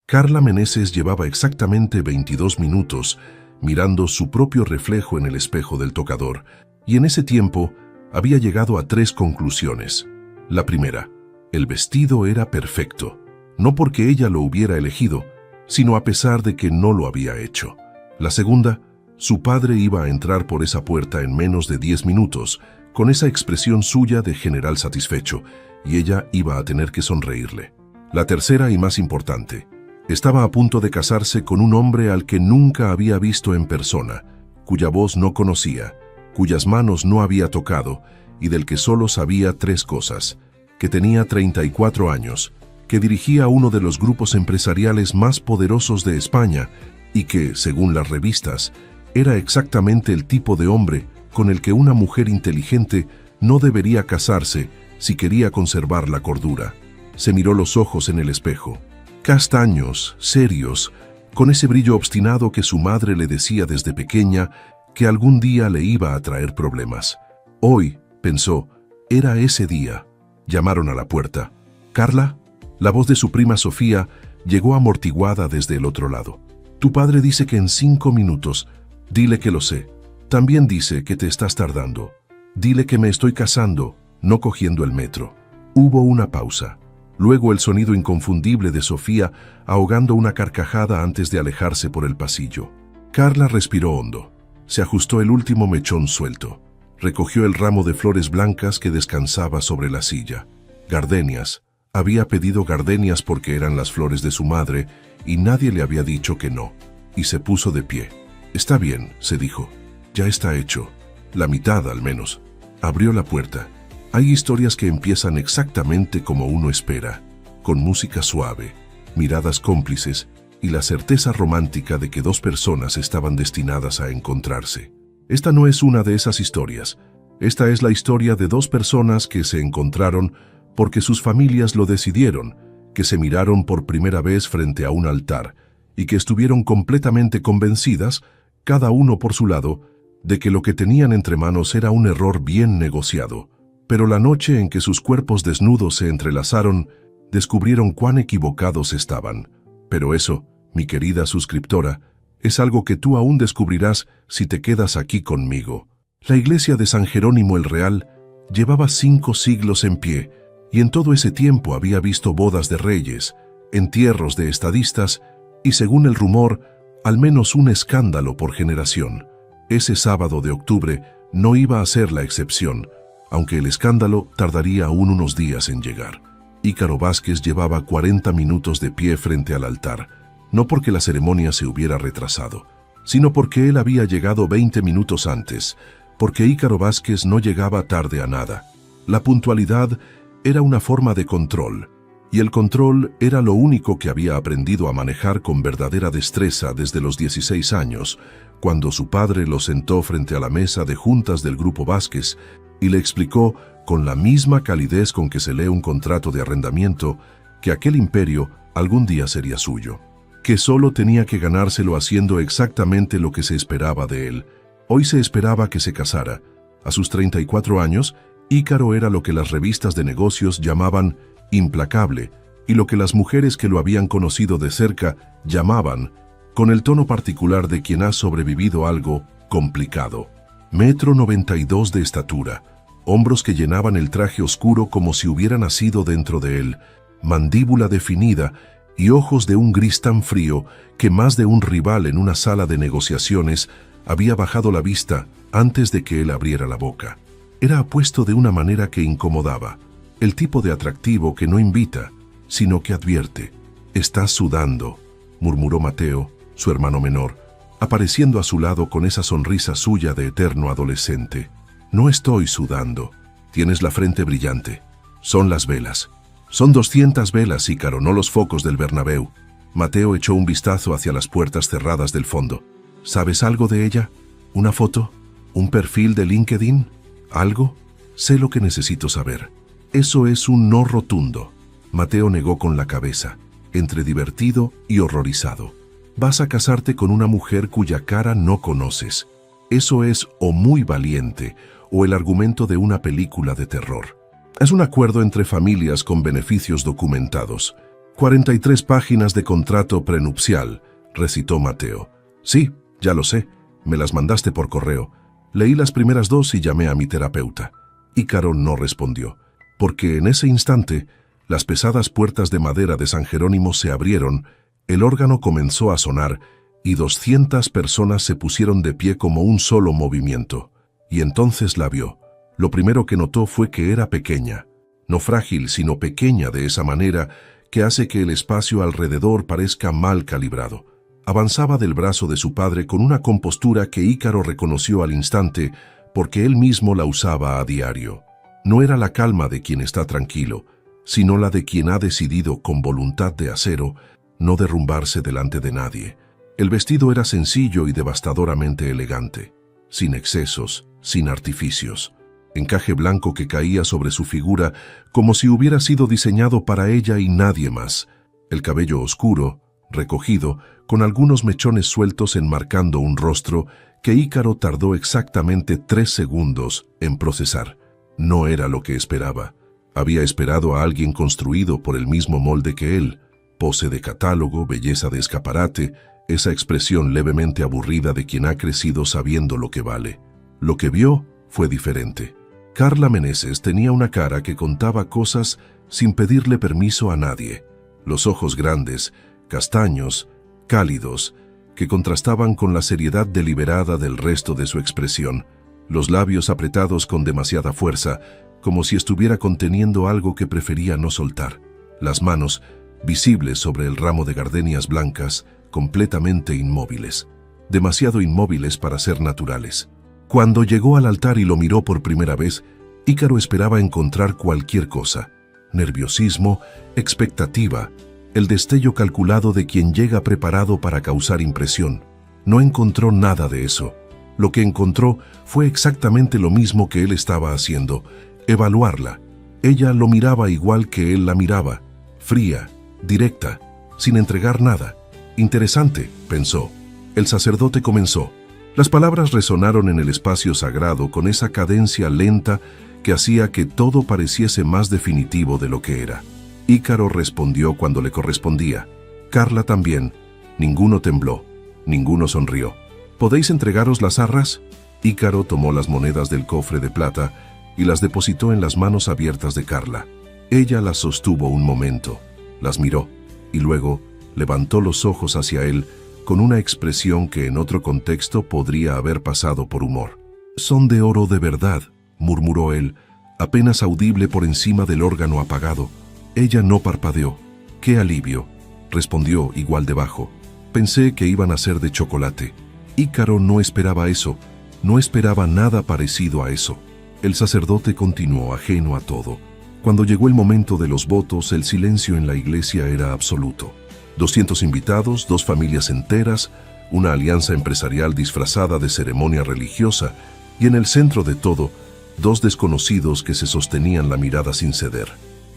Carla Meneses llevaba exactamente 22 minutos mirando su propio reflejo en el espejo del tocador, y en ese tiempo había llegado a 3 conclusiones. La primera, el vestido era perfecto, no porque ella lo hubiera elegido, sino a pesar de que no lo había hecho. La segunda, su padre iba a entrar por esa puerta en menos de 10 minutos, con esa expresión suya de general satisfecho, y ella iba a tener que sonreírle. La tercera y más importante, estaba a punto de casarse con un hombre al que nunca había visto en persona, cuya voz no conocía, cuyas manos no había tocado y del que solo sabía 3 cosas: que tenía 34 años, que dirigía uno de los grupos empresariales más poderosos de España y que, según las revistas, era exactamente el tipo de hombre con el que una mujer inteligente no debería casarse si quería conservar la cordura. Se miró los ojos en el espejo, castaños, serios, con ese brillo obstinado que su madre le decía desde pequeña que algún día le iba a traer problemas. Hoy, pensó, era ese día. Llamaron a la puerta. «¿Carla?» La voz de su prima Sofía llegó amortiguada desde el otro lado. «Tu padre dice que en 5 minutos. Dile que lo sé. También dice que te estás tardando. Dile que me estoy casando, no cogiendo el metro». Hubo una pausa. Luego el sonido inconfundible de Sofía ahogando una carcajada antes de alejarse por el pasillo. Carla respiró hondo. Se ajustó el último mechón suelto. Recogió el ramo de flores blancas que descansaba sobre la silla. Gardenias. Había pedido gardenias porque eran las flores de su madre y nadie le había dicho que no. Y se puso de pie. «Está bien», se dijo. «Ya está hecho. La mitad, al menos». Abrió la puerta. Hay historias que empiezan exactamente como uno espera, con música suave, miradas cómplices y la certeza romántica de que 2 personas estaban destinadas a encontrarse. Esta no es una de esas historias. Esta es la historia de 2 personas que se encontraron porque sus familias lo decidieron, que se miraron por primera vez frente a un altar y que estuvieron completamente convencidas, cada uno por su lado, de que lo que tenían entre manos era un error bien negociado. Pero la noche en que sus cuerpos desnudos se entrelazaron, descubrieron cuán equivocados estaban. Pero eso, mi querida suscriptora, es algo que tú aún descubrirás si te quedas aquí conmigo. La iglesia de San Jerónimo el Real llevaba 5 siglos en pie, y en todo ese tiempo había visto bodas de reyes, entierros de estadistas y, según el rumor, al menos un escándalo por generación. Ese sábado de octubre no iba a ser la excepción, aunque el escándalo tardaría aún unos días en llegar. Ícaro Vázquez llevaba 40 minutos de pie frente al altar, no porque la ceremonia se hubiera retrasado, sino porque él había llegado 20 minutos antes, porque Ícaro Vázquez no llegaba tarde a nada. La puntualidad era una forma de control, y el control era lo único que había aprendido a manejar con verdadera destreza desde los 16 años, cuando su padre lo sentó frente a la mesa de juntas del Grupo Vázquez y le explicó, con la misma calidez con que se lee un contrato de arrendamiento, que aquel imperio algún día sería suyo, que solo tenía que ganárselo haciendo exactamente lo que se esperaba de él. Hoy se esperaba que se casara. A sus 34 años, Ícaro era lo que las revistas de negocios llamaban implacable y lo que las mujeres que lo habían conocido de cerca llamaban, con el tono particular de quien ha sobrevivido algo complicado. 1,92 m de estatura, hombros que llenaban el traje oscuro como si hubiera nacido dentro de él, mandíbula definida y ojos de un gris tan frío que más de un rival en una sala de negociaciones había bajado la vista antes de que él abriera la boca. Era apuesto de una manera que incomodaba, el tipo de atractivo que no invita, sino que advierte. «Estás sudando», murmuró Mateo, su hermano menor, apareciendo a su lado con esa sonrisa suya de eterno adolescente. «No estoy sudando. Tienes la frente brillante. Son las velas». «Son 200 velas, Ícaro, no los focos del Bernabéu». Mateo echó un vistazo hacia las puertas cerradas del fondo. «¿Sabes algo de ella? ¿Una foto? ¿Un perfil de LinkedIn? ¿Algo? Sé lo que necesito saber». «Eso es un no rotundo». Mateo negó con la cabeza, entre divertido y horrorizado. «Vas a casarte con una mujer cuya cara no conoces. Eso es o muy valiente o el argumento de una película de terror. Es un acuerdo entre familias con beneficios documentados. 43 páginas de contrato prenupcial, recitó Mateo. Sí, ya lo sé, me las mandaste por correo. Leí las primeras 2 y llamé a mi terapeuta. Ícaro no respondió, porque en ese instante las pesadas puertas de madera de San Jerónimo se abrieron, el órgano comenzó a sonar y 200 personas se pusieron de pie como un solo movimiento. Y entonces la vio. Lo primero que notó fue que era pequeña. No frágil, sino pequeña de esa manera que hace que el espacio alrededor parezca mal calibrado. Avanzaba del brazo de su padre con una compostura que Ícaro reconoció al instante porque él mismo la usaba a diario. No era la calma de quien está tranquilo, sino la de quien ha decidido con voluntad de acero no derrumbarse delante de nadie. El vestido era sencillo y devastadoramente elegante, sin excesos, sin artificios. Encaje blanco que caía sobre su figura como si hubiera sido diseñado para ella y nadie más. El cabello oscuro, recogido, con algunos mechones sueltos enmarcando un rostro que Ícaro tardó exactamente 3 segundos en procesar. No era lo que esperaba. Había esperado a alguien construido por el mismo molde que él. Pose de catálogo, belleza de escaparate, esa expresión levemente aburrida de quien ha crecido sabiendo lo que vale. Lo que vio fue diferente. Carla Meneses tenía una cara que contaba cosas sin pedirle permiso a nadie. Los ojos grandes, castaños, cálidos, que contrastaban con la seriedad deliberada del resto de su expresión. Los labios apretados con demasiada fuerza, como si estuviera conteniendo algo que prefería no soltar. Las manos, visibles sobre el ramo de gardenias blancas, completamente inmóviles. Demasiado inmóviles para ser naturales. Cuando llegó al altar y lo miró por primera vez, Ícaro esperaba encontrar cualquier cosa. Nerviosismo, expectativa, el destello calculado de quien llega preparado para causar impresión. No encontró nada de eso. Lo que encontró fue exactamente lo mismo que él estaba haciendo, evaluarla. Ella lo miraba igual que él la miraba, fría, directa, sin entregar nada. Interesante, pensó. El sacerdote comenzó. Las palabras resonaron en el espacio sagrado con esa cadencia lenta que hacía que todo pareciese más definitivo de lo que era. Ícaro respondió cuando le correspondía. Carla también. Ninguno tembló. Ninguno sonrió. ¿Podéis entregaros las arras? Ícaro tomó las monedas del cofre de plata y las depositó en las manos abiertas de Carla. Ella las sostuvo un momento, las miró y luego levantó los ojos hacia él con una expresión que en otro contexto podría haber pasado por humor. «Son de oro de verdad», murmuró él, apenas audible por encima del órgano apagado. Ella no parpadeó. «¡Qué alivio!», respondió igual de bajo. «Pensé que iban a ser de chocolate». Ícaro no esperaba eso, no esperaba nada parecido a eso. El sacerdote continuó ajeno a todo. Cuando llegó el momento de los votos, el silencio en la iglesia era absoluto. 200 invitados, 2 familias enteras, una alianza empresarial disfrazada de ceremonia religiosa, y en el centro de todo, 2 desconocidos que se sostenían la mirada sin ceder.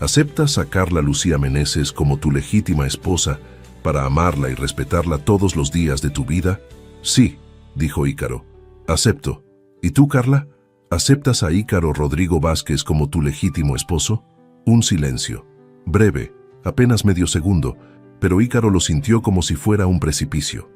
¿Aceptas a Carla Lucía Meneses como tu legítima esposa para amarla y respetarla todos los días de tu vida? Sí, dijo Ícaro. Acepto. ¿Y tú, Carla? ¿Aceptas a Ícaro Rodrigo Vázquez como tu legítimo esposo? Un silencio. Breve, apenas medio segundo, pero Ícaro lo sintió como si fuera un precipicio.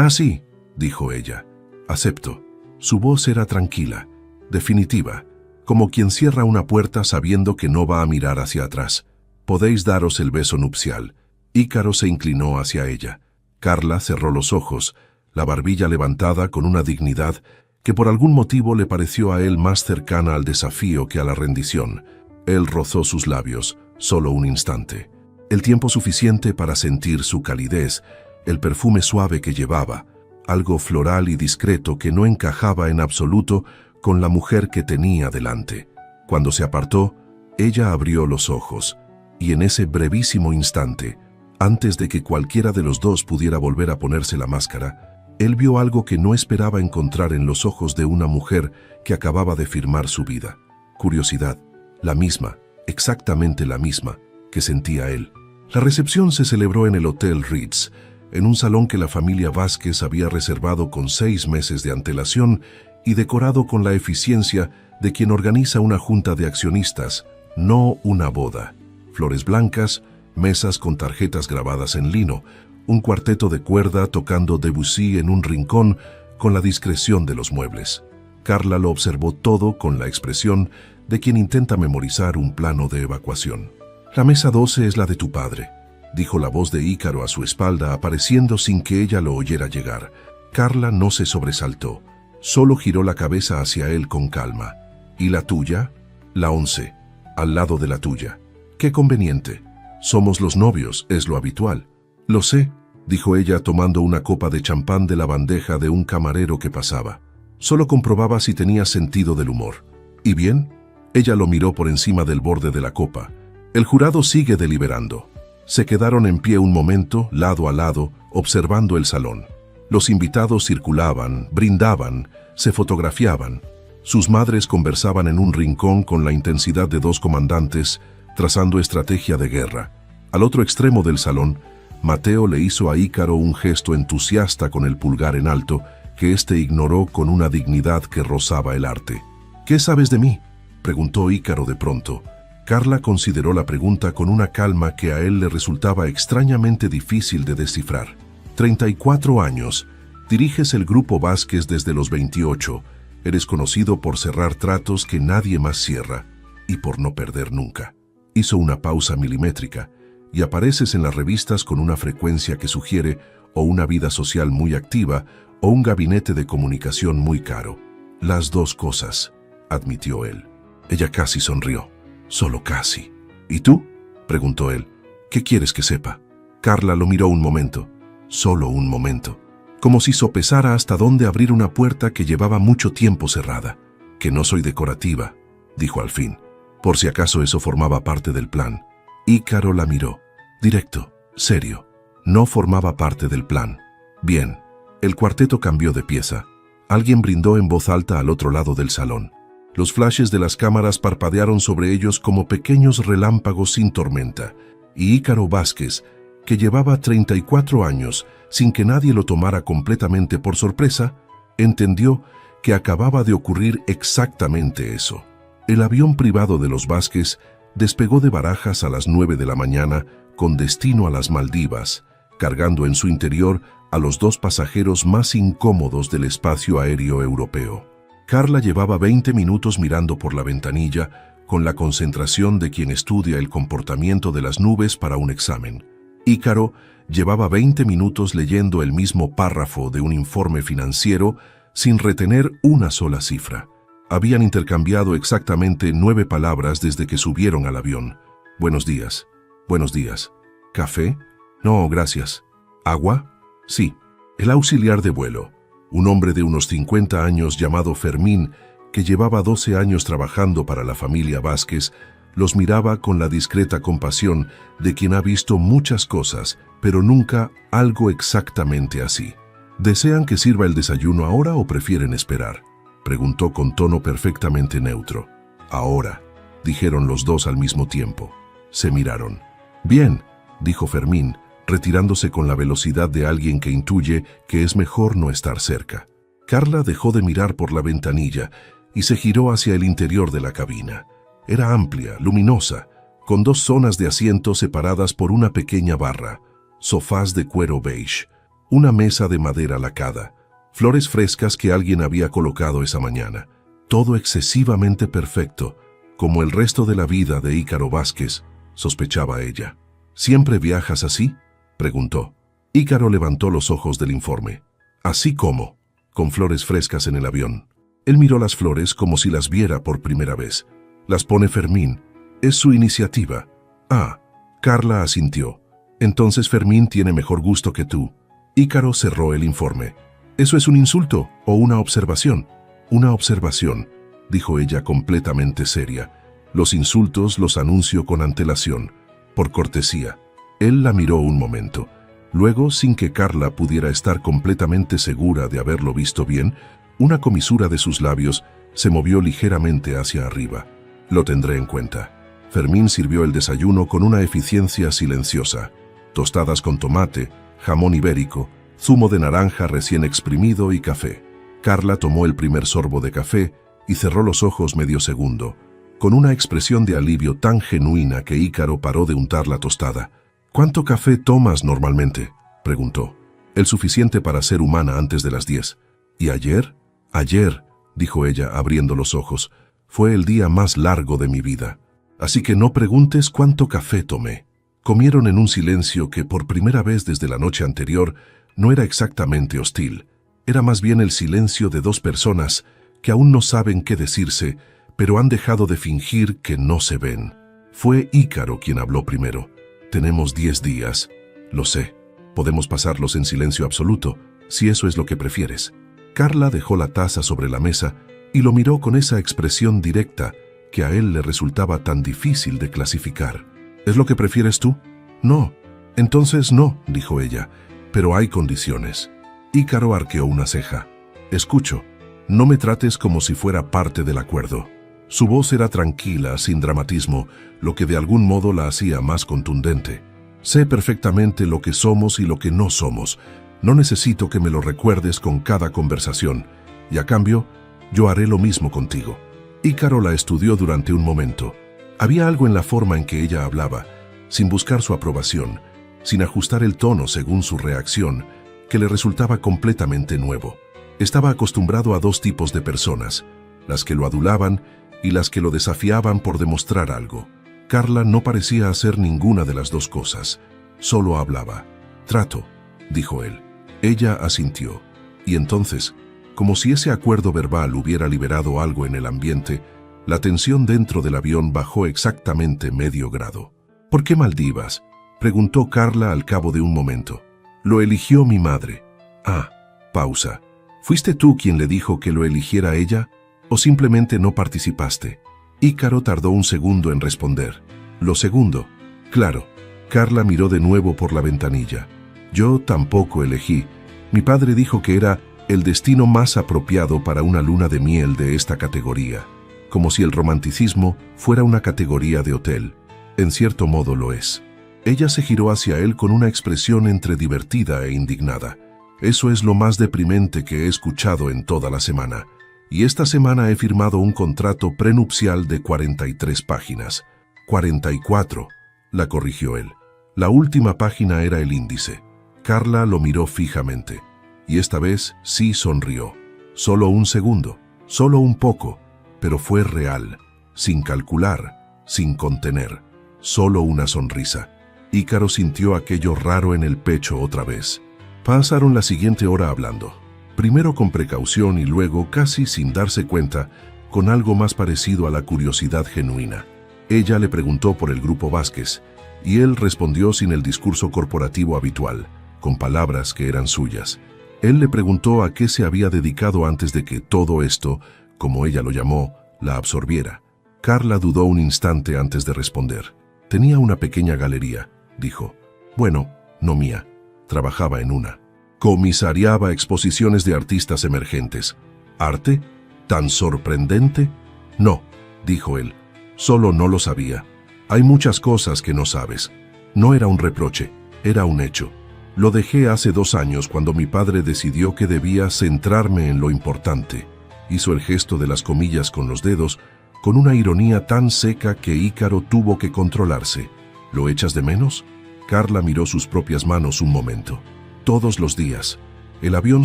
Sí, dijo ella. Acepto. Su voz era tranquila, definitiva, como quien cierra una puerta sabiendo que no va a mirar hacia atrás. Podéis daros el beso nupcial. Ícaro se inclinó hacia ella. Carla cerró los ojos, la barbilla levantada con una dignidad que por algún motivo le pareció a él más cercana al desafío que a la rendición. Él rozó sus labios, solo un instante. El tiempo suficiente para sentir su calidez, el perfume suave que llevaba, algo floral y discreto que no encajaba en absoluto con la mujer que tenía delante. Cuando se apartó, ella abrió los ojos, y en ese brevísimo instante, antes de que cualquiera de los dos pudiera volver a ponerse la máscara, él vio algo que no esperaba encontrar en los ojos de una mujer que acababa de firmar su vida. Curiosidad, la misma, exactamente la misma, que sentía él. La recepción se celebró en el Hotel Ritz, en un salón que la familia Vázquez había reservado con 6 meses de antelación y decorado con la eficiencia de quien organiza una junta de accionistas, no una boda. Flores blancas, mesas con tarjetas grabadas en lino, un cuarteto de cuerda tocando Debussy en un rincón con la discreción de los muebles. Carla lo observó todo con la expresión de quien intenta memorizar un plano de evacuación. «La mesa 12 es la de tu padre», dijo la voz de Ícaro a su espalda, apareciendo sin que ella lo oyera llegar. Carla no se sobresaltó, solo giró la cabeza hacia él con calma. «¿Y la tuya?» «La 11, al lado de la tuya». «Qué conveniente. Somos los novios, es lo habitual». «Lo sé», dijo ella tomando una copa de champán de la bandeja de un camarero que pasaba. Solo comprobaba si tenía sentido del humor. «¿Y bien?» Ella lo miró por encima del borde de la copa. «El jurado sigue deliberando». Se quedaron en pie un momento, lado a lado, observando el salón. Los invitados circulaban, brindaban, se fotografiaban. Sus madres conversaban en un rincón con la intensidad de dos comandantes, trazando estrategia de guerra. Al otro extremo del salón, Mateo le hizo a Ícaro un gesto entusiasta con el pulgar en alto, que éste ignoró con una dignidad que rozaba el arte. «¿Qué sabes de mí?», preguntó Ícaro de pronto. Carla consideró la pregunta con una calma que a él le resultaba extrañamente difícil de descifrar. 34 años. Diriges el Grupo Vázquez desde los 28. Eres conocido por cerrar tratos que nadie más cierra y por no perder nunca. Hizo una pausa milimétrica. Y apareces en las revistas con una frecuencia que sugiere o una vida social muy activa o un gabinete de comunicación muy caro. Las dos cosas, admitió él. Ella casi sonrió. Solo casi. ¿Y tú?, preguntó él. ¿Qué quieres que sepa? Carla lo miró un momento. Solo un momento. Como si sopesara hasta dónde abrir una puerta que llevaba mucho tiempo cerrada. Que no soy decorativa, dijo al fin. Por si acaso eso formaba parte del plan. Ícaro la miró. Directo, serio. No formaba parte del plan. Bien. El cuarteto cambió de pieza. Alguien brindó en voz alta al otro lado del salón. Los flashes de las cámaras parpadearon sobre ellos como pequeños relámpagos sin tormenta, y Ícaro Vázquez, que llevaba 34 años sin que nadie lo tomara completamente por sorpresa, entendió que acababa de ocurrir exactamente eso. El avión privado de los Vázquez despegó de Barajas a las 9 de la mañana con destino a las Maldivas, cargando en su interior a los dos pasajeros más incómodos del espacio aéreo europeo. Carla llevaba 20 minutos mirando por la ventanilla, con la concentración de quien estudia el comportamiento de las nubes para un examen. Ícaro llevaba 20 minutos leyendo el mismo párrafo de un informe financiero sin retener una sola cifra. Habían intercambiado exactamente 9 palabras desde que subieron al avión. Buenos días. Buenos días. ¿Café? No, gracias. ¿Agua? Sí. El auxiliar de vuelo, un hombre de unos 50 años llamado Fermín, que llevaba 12 años trabajando para la familia Vázquez, los miraba con la discreta compasión de quien ha visto muchas cosas, pero nunca algo exactamente así. ¿Desean que sirva el desayuno ahora o prefieren esperar?, preguntó con tono perfectamente neutro. Ahora, dijeron los dos al mismo tiempo. Se miraron. Bien, dijo Fermín, retirándose con la velocidad de alguien que intuye que es mejor no estar cerca. Carla dejó de mirar por la ventanilla y se giró hacia el interior de la cabina. Era amplia, luminosa, con 2 zonas de asiento separadas por una pequeña barra, sofás de cuero beige, una mesa de madera lacada, flores frescas que alguien había colocado esa mañana. Todo excesivamente perfecto, como el resto de la vida de Ícaro Vázquez, sospechaba ella. ¿Siempre viajas así?, preguntó. Ícaro levantó los ojos del informe. ¿Así como? Con flores frescas en el avión. Él miró las flores como si las viera por primera vez. Las pone Fermín. Es su iniciativa. Ah, Carla asintió. Entonces Fermín tiene mejor gusto que tú. Ícaro cerró el informe. ¿Eso es un insulto o una observación? Una observación, dijo ella completamente seria. Los insultos los anuncio con antelación, por cortesía. Él la miró un momento. Luego, sin que Carla pudiera estar completamente segura de haberlo visto bien, una comisura de sus labios se movió ligeramente hacia arriba. Lo tendré en cuenta. Fermín sirvió el desayuno con una eficiencia silenciosa. Tostadas con tomate, jamón ibérico, zumo de naranja recién exprimido y café. Carla tomó el primer sorbo de café y cerró los ojos medio segundo, con una expresión de alivio tan genuina que Ícaro paró de untar la tostada. ¿Cuánto café tomas normalmente?, preguntó. El suficiente para ser humana antes de las 10. ¿Y ayer? Ayer, dijo ella abriendo los ojos, fue el día más largo de mi vida. Así que no preguntes cuánto café tomé. Comieron en un silencio que por primera vez desde la noche anterior no era exactamente hostil. Era más bien el silencio de dos personas que aún no saben qué decirse, pero han dejado de fingir que no se ven. Fue Ícaro quien habló primero. Tenemos 10 días. Lo sé. Podemos pasarlos en silencio absoluto, si eso es lo que prefieres. Carla dejó la taza sobre la mesa y lo miró con esa expresión directa que a él le resultaba tan difícil de clasificar. ¿Es lo que prefieres tú? No. Entonces no, dijo ella, pero hay condiciones. Ícaro arqueó una ceja. Escucho. No me trates como si fuera parte del acuerdo. Su voz era tranquila, sin dramatismo, lo que de algún modo la hacía más contundente. Sé perfectamente lo que somos y lo que no somos. No necesito que me lo recuerdes con cada conversación, y a cambio, yo haré lo mismo contigo. Ícaro la estudió durante un momento. Había algo en la forma en que ella hablaba, sin buscar su aprobación, sin ajustar el tono según su reacción, que le resultaba completamente nuevo. Estaba acostumbrado a dos tipos de personas, las que lo adulaban y las que lo desafiaban por demostrar algo. Carla no parecía hacer ninguna de las dos cosas, solo hablaba. «Trato», dijo él. Ella asintió, y entonces, como si ese acuerdo verbal hubiera liberado algo en el ambiente, la tensión dentro del avión bajó exactamente medio grado. «¿Por qué Maldivas?», preguntó Carla al cabo de un momento. «Lo eligió mi madre». «Ah», pausa. «¿Fuiste tú quien le dijo que lo eligiera ella, o simplemente no participaste?». Ícaro tardó un segundo en responder. «Lo segundo». «Claro». Carla miró de nuevo por la ventanilla. «Yo tampoco elegí. Mi padre dijo que era el destino más apropiado para una luna de miel de esta categoría, como si el romanticismo fuera una categoría de hotel. En cierto modo lo es». Ella se giró hacia él con una expresión entre divertida e indignada. «Eso es lo más deprimente que he escuchado en toda la semana. Y esta semana he firmado un contrato prenupcial de 43 páginas. 44, la corrigió él. La última página era el índice. Carla lo miró fijamente. Y esta vez sí sonrió. Solo un segundo, solo un poco, pero fue real, sin calcular, sin contener. Solo una sonrisa. Ícaro sintió aquello raro en el pecho otra vez. Pasaron la siguiente hora hablando. Primero con precaución y luego, casi sin darse cuenta, con algo más parecido a la curiosidad genuina. Ella le preguntó por el grupo Vázquez, y él respondió sin el discurso corporativo habitual, con palabras que eran suyas. Él le preguntó a qué se había dedicado antes de que todo esto, como ella lo llamó, la absorbiera. Carla dudó un instante antes de responder. «Tenía una pequeña galería», dijo. «Bueno, no mía. Trabajaba en una. Comisariaba exposiciones de artistas emergentes. ¿Arte? ¿Tan sorprendente?» «No», dijo él. «Solo no lo sabía. Hay muchas cosas que no sabes». No era un reproche, era un hecho. Lo dejé hace 2 años cuando mi padre decidió que debía centrarme en lo importante. Hizo el gesto de las comillas con los dedos, con una ironía tan seca que Ícaro tuvo que controlarse. «¿Lo echas de menos?». Carla miró sus propias manos un momento. Todos los días. El avión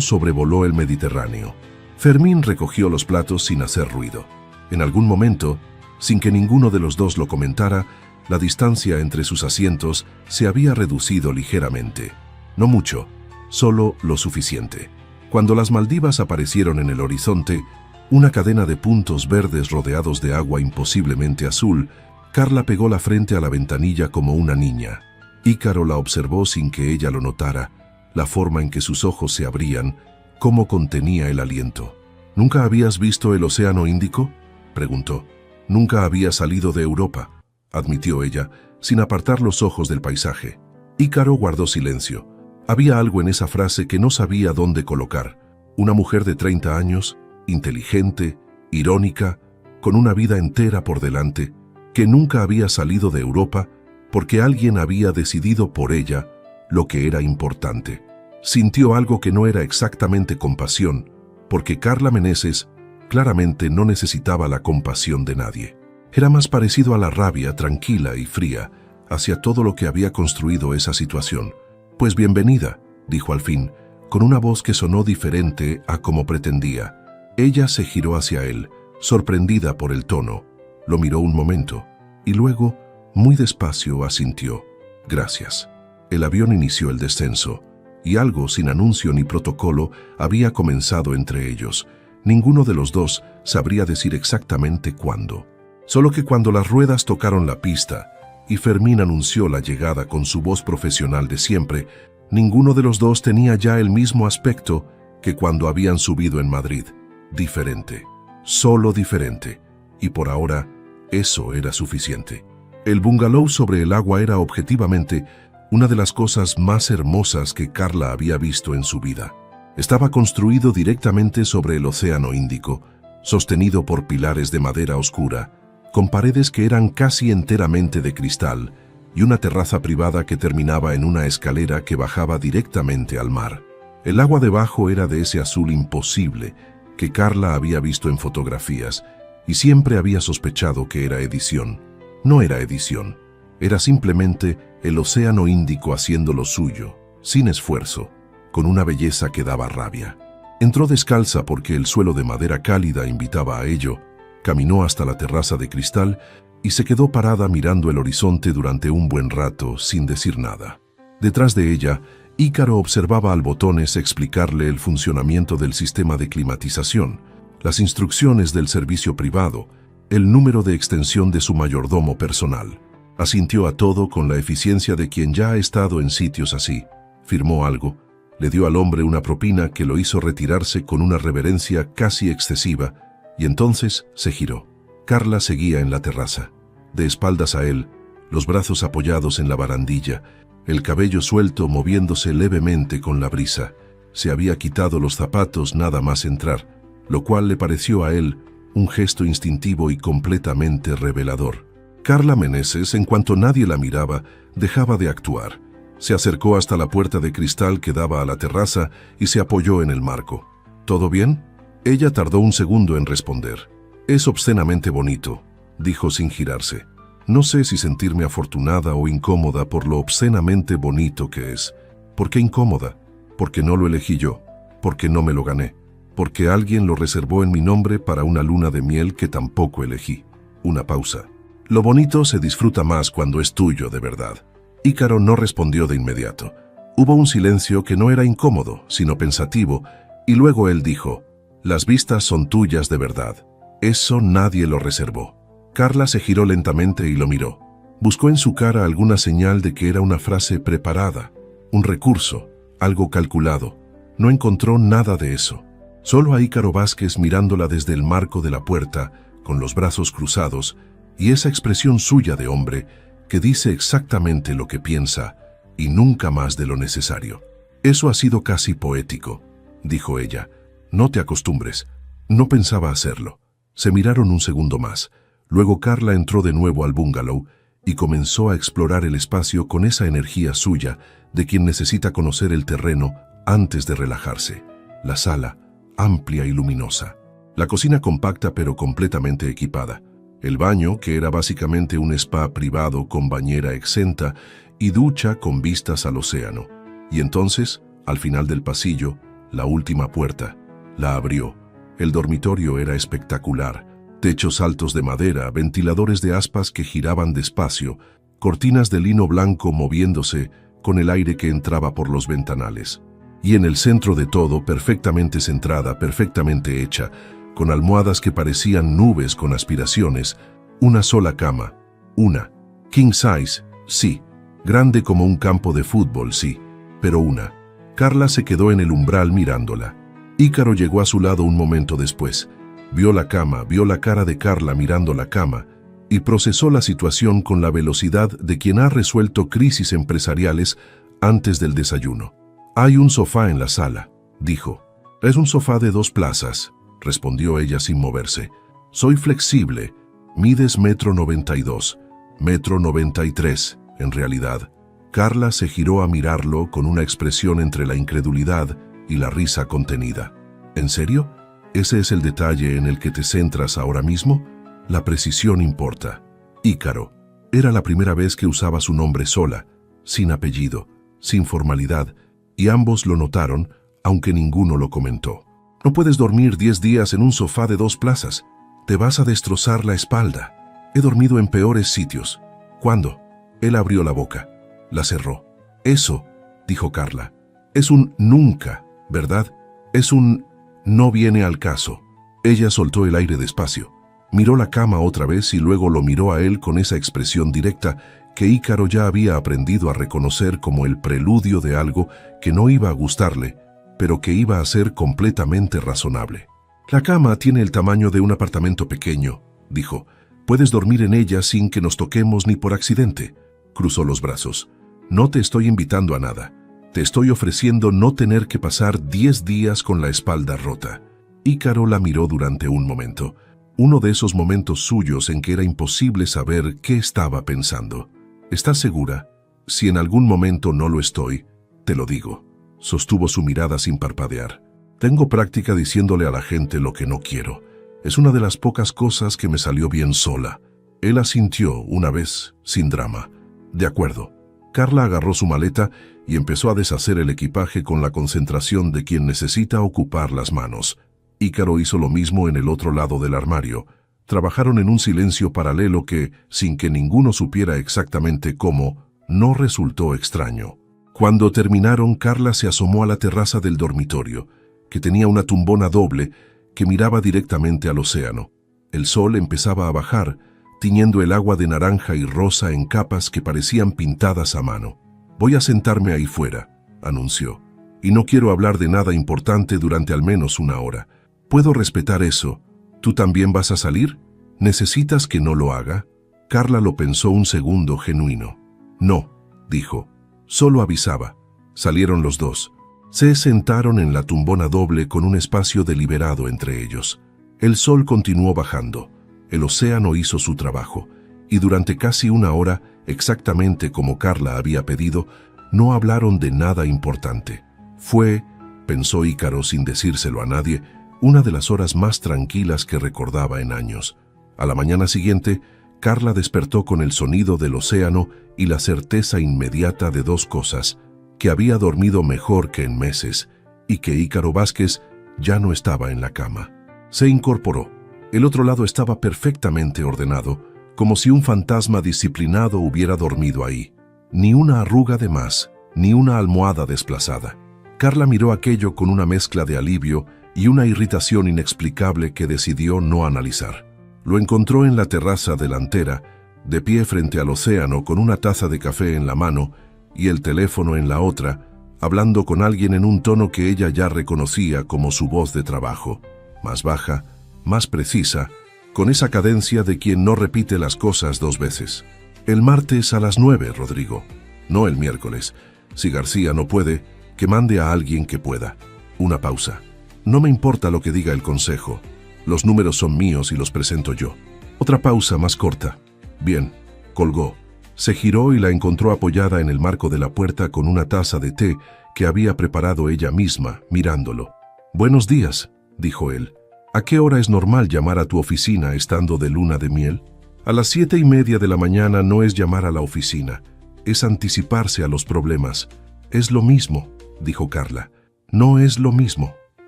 sobrevoló el Mediterráneo. Fermín recogió los platos sin hacer ruido. En algún momento, sin que ninguno de los dos lo comentara, la distancia entre sus asientos se había reducido ligeramente. No mucho, solo lo suficiente. Cuando las Maldivas aparecieron en el horizonte, una cadena de puntos verdes rodeados de agua imposiblemente azul, Carla pegó la frente a la ventanilla como una niña. Ícaro la observó sin que ella lo notara, la forma en que sus ojos se abrían, cómo contenía el aliento. «¿Nunca habías visto el Océano Índico?», preguntó. «Nunca había salido de Europa», admitió ella, sin apartar los ojos del paisaje. Ícaro guardó silencio. Había algo en esa frase que no sabía dónde colocar. Una mujer de 30 años, inteligente, irónica, con una vida entera por delante, que nunca había salido de Europa porque alguien había decidido por ella lo que era importante. Sintió algo que no era exactamente compasión, porque Carla Meneses claramente no necesitaba la compasión de nadie. Era más parecido a la rabia tranquila y fría, hacia todo lo que había construido esa situación. «Pues bienvenida», dijo al fin, con una voz que sonó diferente a como pretendía. Ella se giró hacia él, sorprendida por el tono. Lo miró un momento, y luego, muy despacio, asintió. «Gracias». El avión inició el descenso, y algo sin anuncio ni protocolo había comenzado entre ellos. Ninguno de los dos sabría decir exactamente cuándo. Solo que cuando las ruedas tocaron la pista y Fermín anunció la llegada con su voz profesional de siempre, ninguno de los dos tenía ya el mismo aspecto que cuando habían subido en Madrid. Diferente, solo diferente, y por ahora eso era suficiente. El bungalow sobre el agua era objetivamente una de las cosas más hermosas que Carla había visto en su vida. Estaba construido directamente sobre el Océano Índico, sostenido por pilares de madera oscura, con paredes que eran casi enteramente de cristal y una terraza privada que terminaba en una escalera que bajaba directamente al mar. El agua debajo era de ese azul imposible que Carla había visto en fotografías y siempre había sospechado que era edición. No era edición, era simplemente el Océano Índico haciendo lo suyo, sin esfuerzo, con una belleza que daba rabia. Entró descalza porque el suelo de madera cálida invitaba a ello, caminó hasta la terraza de cristal y se quedó parada mirando el horizonte durante un buen rato sin decir nada. Detrás de ella, Ícaro observaba al Botones explicarle el funcionamiento del sistema de climatización, las instrucciones del servicio privado, el número de extensión de su mayordomo personal. Asintió a todo con la eficiencia de quien ya ha estado en sitios así. Firmó algo, le dio al hombre una propina que lo hizo retirarse con una reverencia casi excesiva, y entonces se giró. Carla seguía en la terraza, de espaldas a él, los brazos apoyados en la barandilla, el cabello suelto moviéndose levemente con la brisa. Se había quitado los zapatos nada más entrar, lo cual le pareció a él un gesto instintivo y completamente revelador. Carla Meneses, en cuanto nadie la miraba, dejaba de actuar. Se acercó hasta la puerta de cristal que daba a la terraza y se apoyó en el marco. «¿Todo bien?». Ella tardó un segundo en responder. «Es obscenamente bonito», dijo sin girarse. «No sé si sentirme afortunada o incómoda por lo obscenamente bonito que es». «¿Por qué incómoda?». «Porque no lo elegí yo, porque no me lo gané, porque alguien lo reservó en mi nombre para una luna de miel que tampoco elegí». Una pausa. «Lo bonito se disfruta más cuando es tuyo de verdad». Ícaro no respondió de inmediato. Hubo un silencio que no era incómodo, sino pensativo, y luego él dijo: «Las vistas son tuyas de verdad. Eso nadie lo reservó». Carla se giró lentamente y lo miró. Buscó en su cara alguna señal de que era una frase preparada, un recurso, algo calculado. No encontró nada de eso. Solo a Ícaro Vázquez mirándola desde el marco de la puerta, con los brazos cruzados, y esa expresión suya de hombre que dice exactamente lo que piensa y nunca más de lo necesario. «Eso ha sido casi poético», dijo ella. «No te acostumbres». No pensaba hacerlo. Se miraron un segundo más. Luego Carla entró de nuevo al bungalow y comenzó a explorar el espacio con esa energía suya de quien necesita conocer el terreno antes de relajarse. La sala, amplia y luminosa. La cocina compacta pero completamente equipada. El baño, que era básicamente un spa privado con bañera exenta y ducha con vistas al océano. Y entonces, al final del pasillo, la última puerta. La abrió. El dormitorio era espectacular. Techos altos de madera, ventiladores de aspas que giraban despacio, cortinas de lino blanco moviéndose con el aire que entraba por los ventanales. Y en el centro de todo, perfectamente centrada, perfectamente hecha, con almohadas que parecían nubes con aspiraciones, una sola cama. Una. King size, sí. Grande como un campo de fútbol, sí. Pero una. Carla se quedó en el umbral mirándola. Ícaro llegó a su lado un momento después. Vio la cama, vio la cara de Carla mirando la cama y procesó la situación con la velocidad de quien ha resuelto crisis empresariales antes del desayuno. «Hay un sofá en la sala», dijo. «Es un sofá de 2 plazas», respondió ella sin moverse. «Soy flexible. Mides 1,92 m, 1,93 m, en realidad». Carla se giró a mirarlo con una expresión entre la incredulidad y la risa contenida. «¿En serio? ¿Ese es el detalle en el que te centras ahora mismo? La precisión importa». «Ícaro, Era la primera vez que usaba su nombre sola, sin apellido, sin formalidad, y ambos lo notaron, aunque ninguno lo comentó. No puedes dormir 10 días en un sofá de 2 plazas. Te vas a destrozar la espalda. He dormido en peores sitios. ¿Cuándo? Él abrió la boca. La cerró. Eso, dijo Carla, es un nunca, ¿verdad? Es un no viene al caso. Ella soltó el aire despacio. Miró la cama otra vez y luego lo miró a él con esa expresión directa que Ícaro ya había aprendido a reconocer como el preludio de algo que no iba a gustarle, pero que iba a ser completamente razonable. La cama tiene el tamaño de un apartamento pequeño, dijo. Puedes dormir en ella sin que nos toquemos ni por accidente. Cruzó los brazos. No te estoy invitando a nada. Te estoy ofreciendo no tener que pasar 10 días con la espalda rota. Ícaro la miró durante un momento. Uno de esos momentos suyos en que era imposible saber qué estaba pensando. ¿Estás segura? Si en algún momento no lo estoy, te lo digo. Sostuvo su mirada sin parpadear. Tengo práctica diciéndole a la gente lo que no quiero. Es una de las pocas cosas que me salió bien sola. Él asintió una vez, sin drama. De acuerdo. Carla agarró su maleta y empezó a deshacer el equipaje con la concentración de quien necesita ocupar las manos. Ícaro hizo lo mismo en el otro lado del armario. Trabajaron en un silencio paralelo que, sin que ninguno supiera exactamente cómo, no resultó extraño. Cuando terminaron, Carla se asomó a la terraza del dormitorio, que tenía una tumbona doble que miraba directamente al océano. El sol empezaba a bajar, tiñendo el agua de naranja y rosa en capas que parecían pintadas a mano. Voy a sentarme ahí fuera, anunció, y no quiero hablar de nada importante durante al menos 1 hora. Puedo respetar eso. ¿Tú también vas a salir? ¿Necesitas que no lo haga? Carla lo pensó un segundo genuino. No, dijo. Solo avisaba. Salieron los dos. Se sentaron en la tumbona doble con un espacio deliberado entre ellos. El sol continuó bajando. El océano hizo su trabajo. Y durante casi 1 hora, exactamente como Carla había pedido, no hablaron de nada importante. Fue, pensó Ícaro sin decírselo a nadie, una de las horas más tranquilas que recordaba en años. A la mañana siguiente, Carla despertó con el sonido del océano y la certeza inmediata de 2 cosas, que había dormido mejor que en meses y que Ícaro Vázquez ya no estaba en la cama. Se incorporó. El otro lado estaba perfectamente ordenado, como si un fantasma disciplinado hubiera dormido ahí. Ni una arruga de más, ni una almohada desplazada. Carla miró aquello con una mezcla de alivio y una irritación inexplicable que decidió no analizar. Lo encontró en la terraza delantera, de pie frente al océano con una taza de café en la mano y el teléfono en la otra, hablando con alguien en un tono que ella ya reconocía como su voz de trabajo, más baja, más precisa, con esa cadencia de quien no repite las cosas 2 veces. El martes a las 9, Rodrigo. No el miércoles. Si García no puede, que mande a alguien que pueda. Una pausa. No me importa lo que diga el consejo. Los números son míos y los presento yo. Otra pausa más corta. Bien. Colgó. Se giró y la encontró apoyada en el marco de la puerta con una taza de té que había preparado ella misma, mirándolo. Buenos días, dijo él. ¿A qué hora es normal llamar a tu oficina estando de luna de miel? A las 7:30 de la mañana no es llamar a la oficina, es anticiparse a los problemas. Es lo mismo, dijo Carla. No es lo mismo.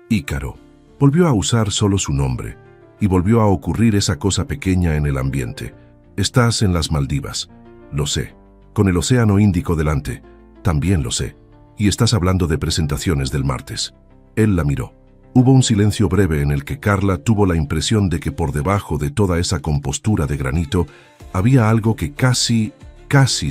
Ícaro. Volvió a usar solo su nombre, y volvió a ocurrir esa cosa pequeña en el ambiente. Estás en las Maldivas. Lo sé. Con el Océano Índico delante. También lo sé. Y estás hablando de presentaciones del martes. Él la miró. Hubo un silencio breve en el que Carla tuvo la impresión de que por debajo de toda esa compostura de granito había algo que casi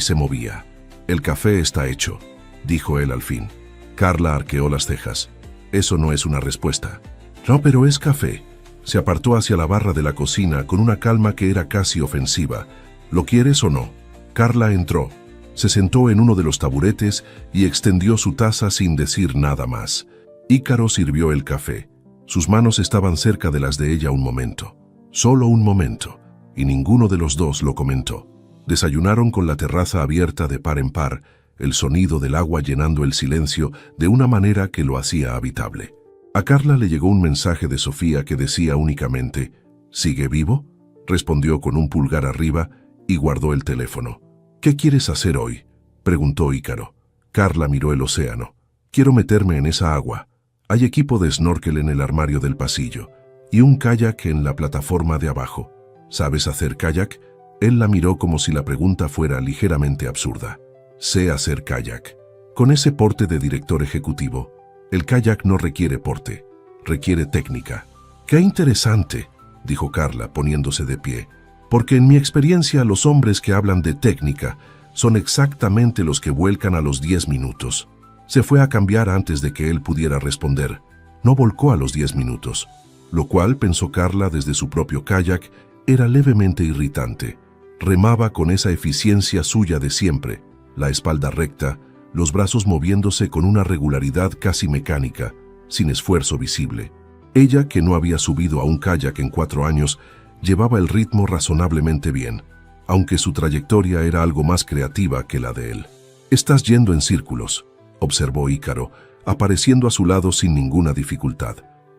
se movía. El café está hecho, dijo él al fin. Carla arqueó las cejas. Eso no es una respuesta. No, pero es café. Se apartó hacia la barra de la cocina con una calma que era casi ofensiva. ¿Lo quieres o no? Carla entró. Se sentó en uno de los taburetes y extendió su taza sin decir nada más. Ícaro sirvió el café. Sus manos estaban cerca de las de ella un momento. Solo un momento. Y ninguno de los dos lo comentó. Desayunaron con la terraza abierta de par en par, el sonido del agua llenando el silencio de una manera que lo hacía habitable. A Carla le llegó un mensaje de Sofía que decía únicamente, ¿sigue vivo? Respondió con un pulgar arriba y guardó el teléfono. «¿Qué quieres hacer hoy?», preguntó Ícaro. Carla miró el océano. «Quiero meterme en esa agua. Hay equipo de snorkel en el armario del pasillo y un kayak en la plataforma de abajo. ¿Sabes hacer kayak?». Él la miró como si la pregunta fuera ligeramente absurda. «Sé hacer kayak». Con ese porte de director ejecutivo, el kayak no requiere porte, requiere técnica. «¡Qué interesante!», dijo Carla poniéndose de pie. «Porque en mi experiencia los hombres que hablan de técnica son exactamente los que vuelcan a los 10 minutos. Se fue a cambiar antes de que él pudiera responder. No volcó a los 10 minutos, lo cual, pensó Carla desde su propio kayak, era levemente irritante. Remaba con esa eficiencia suya de siempre, la espalda recta, los brazos moviéndose con una regularidad casi mecánica, sin esfuerzo visible. Ella, que no había subido a un kayak en 4 años, llevaba el ritmo razonablemente bien, aunque su trayectoria era algo más creativa que la de él. «Estás yendo en círculos», observó Ícaro, apareciendo a su lado sin ninguna dificultad.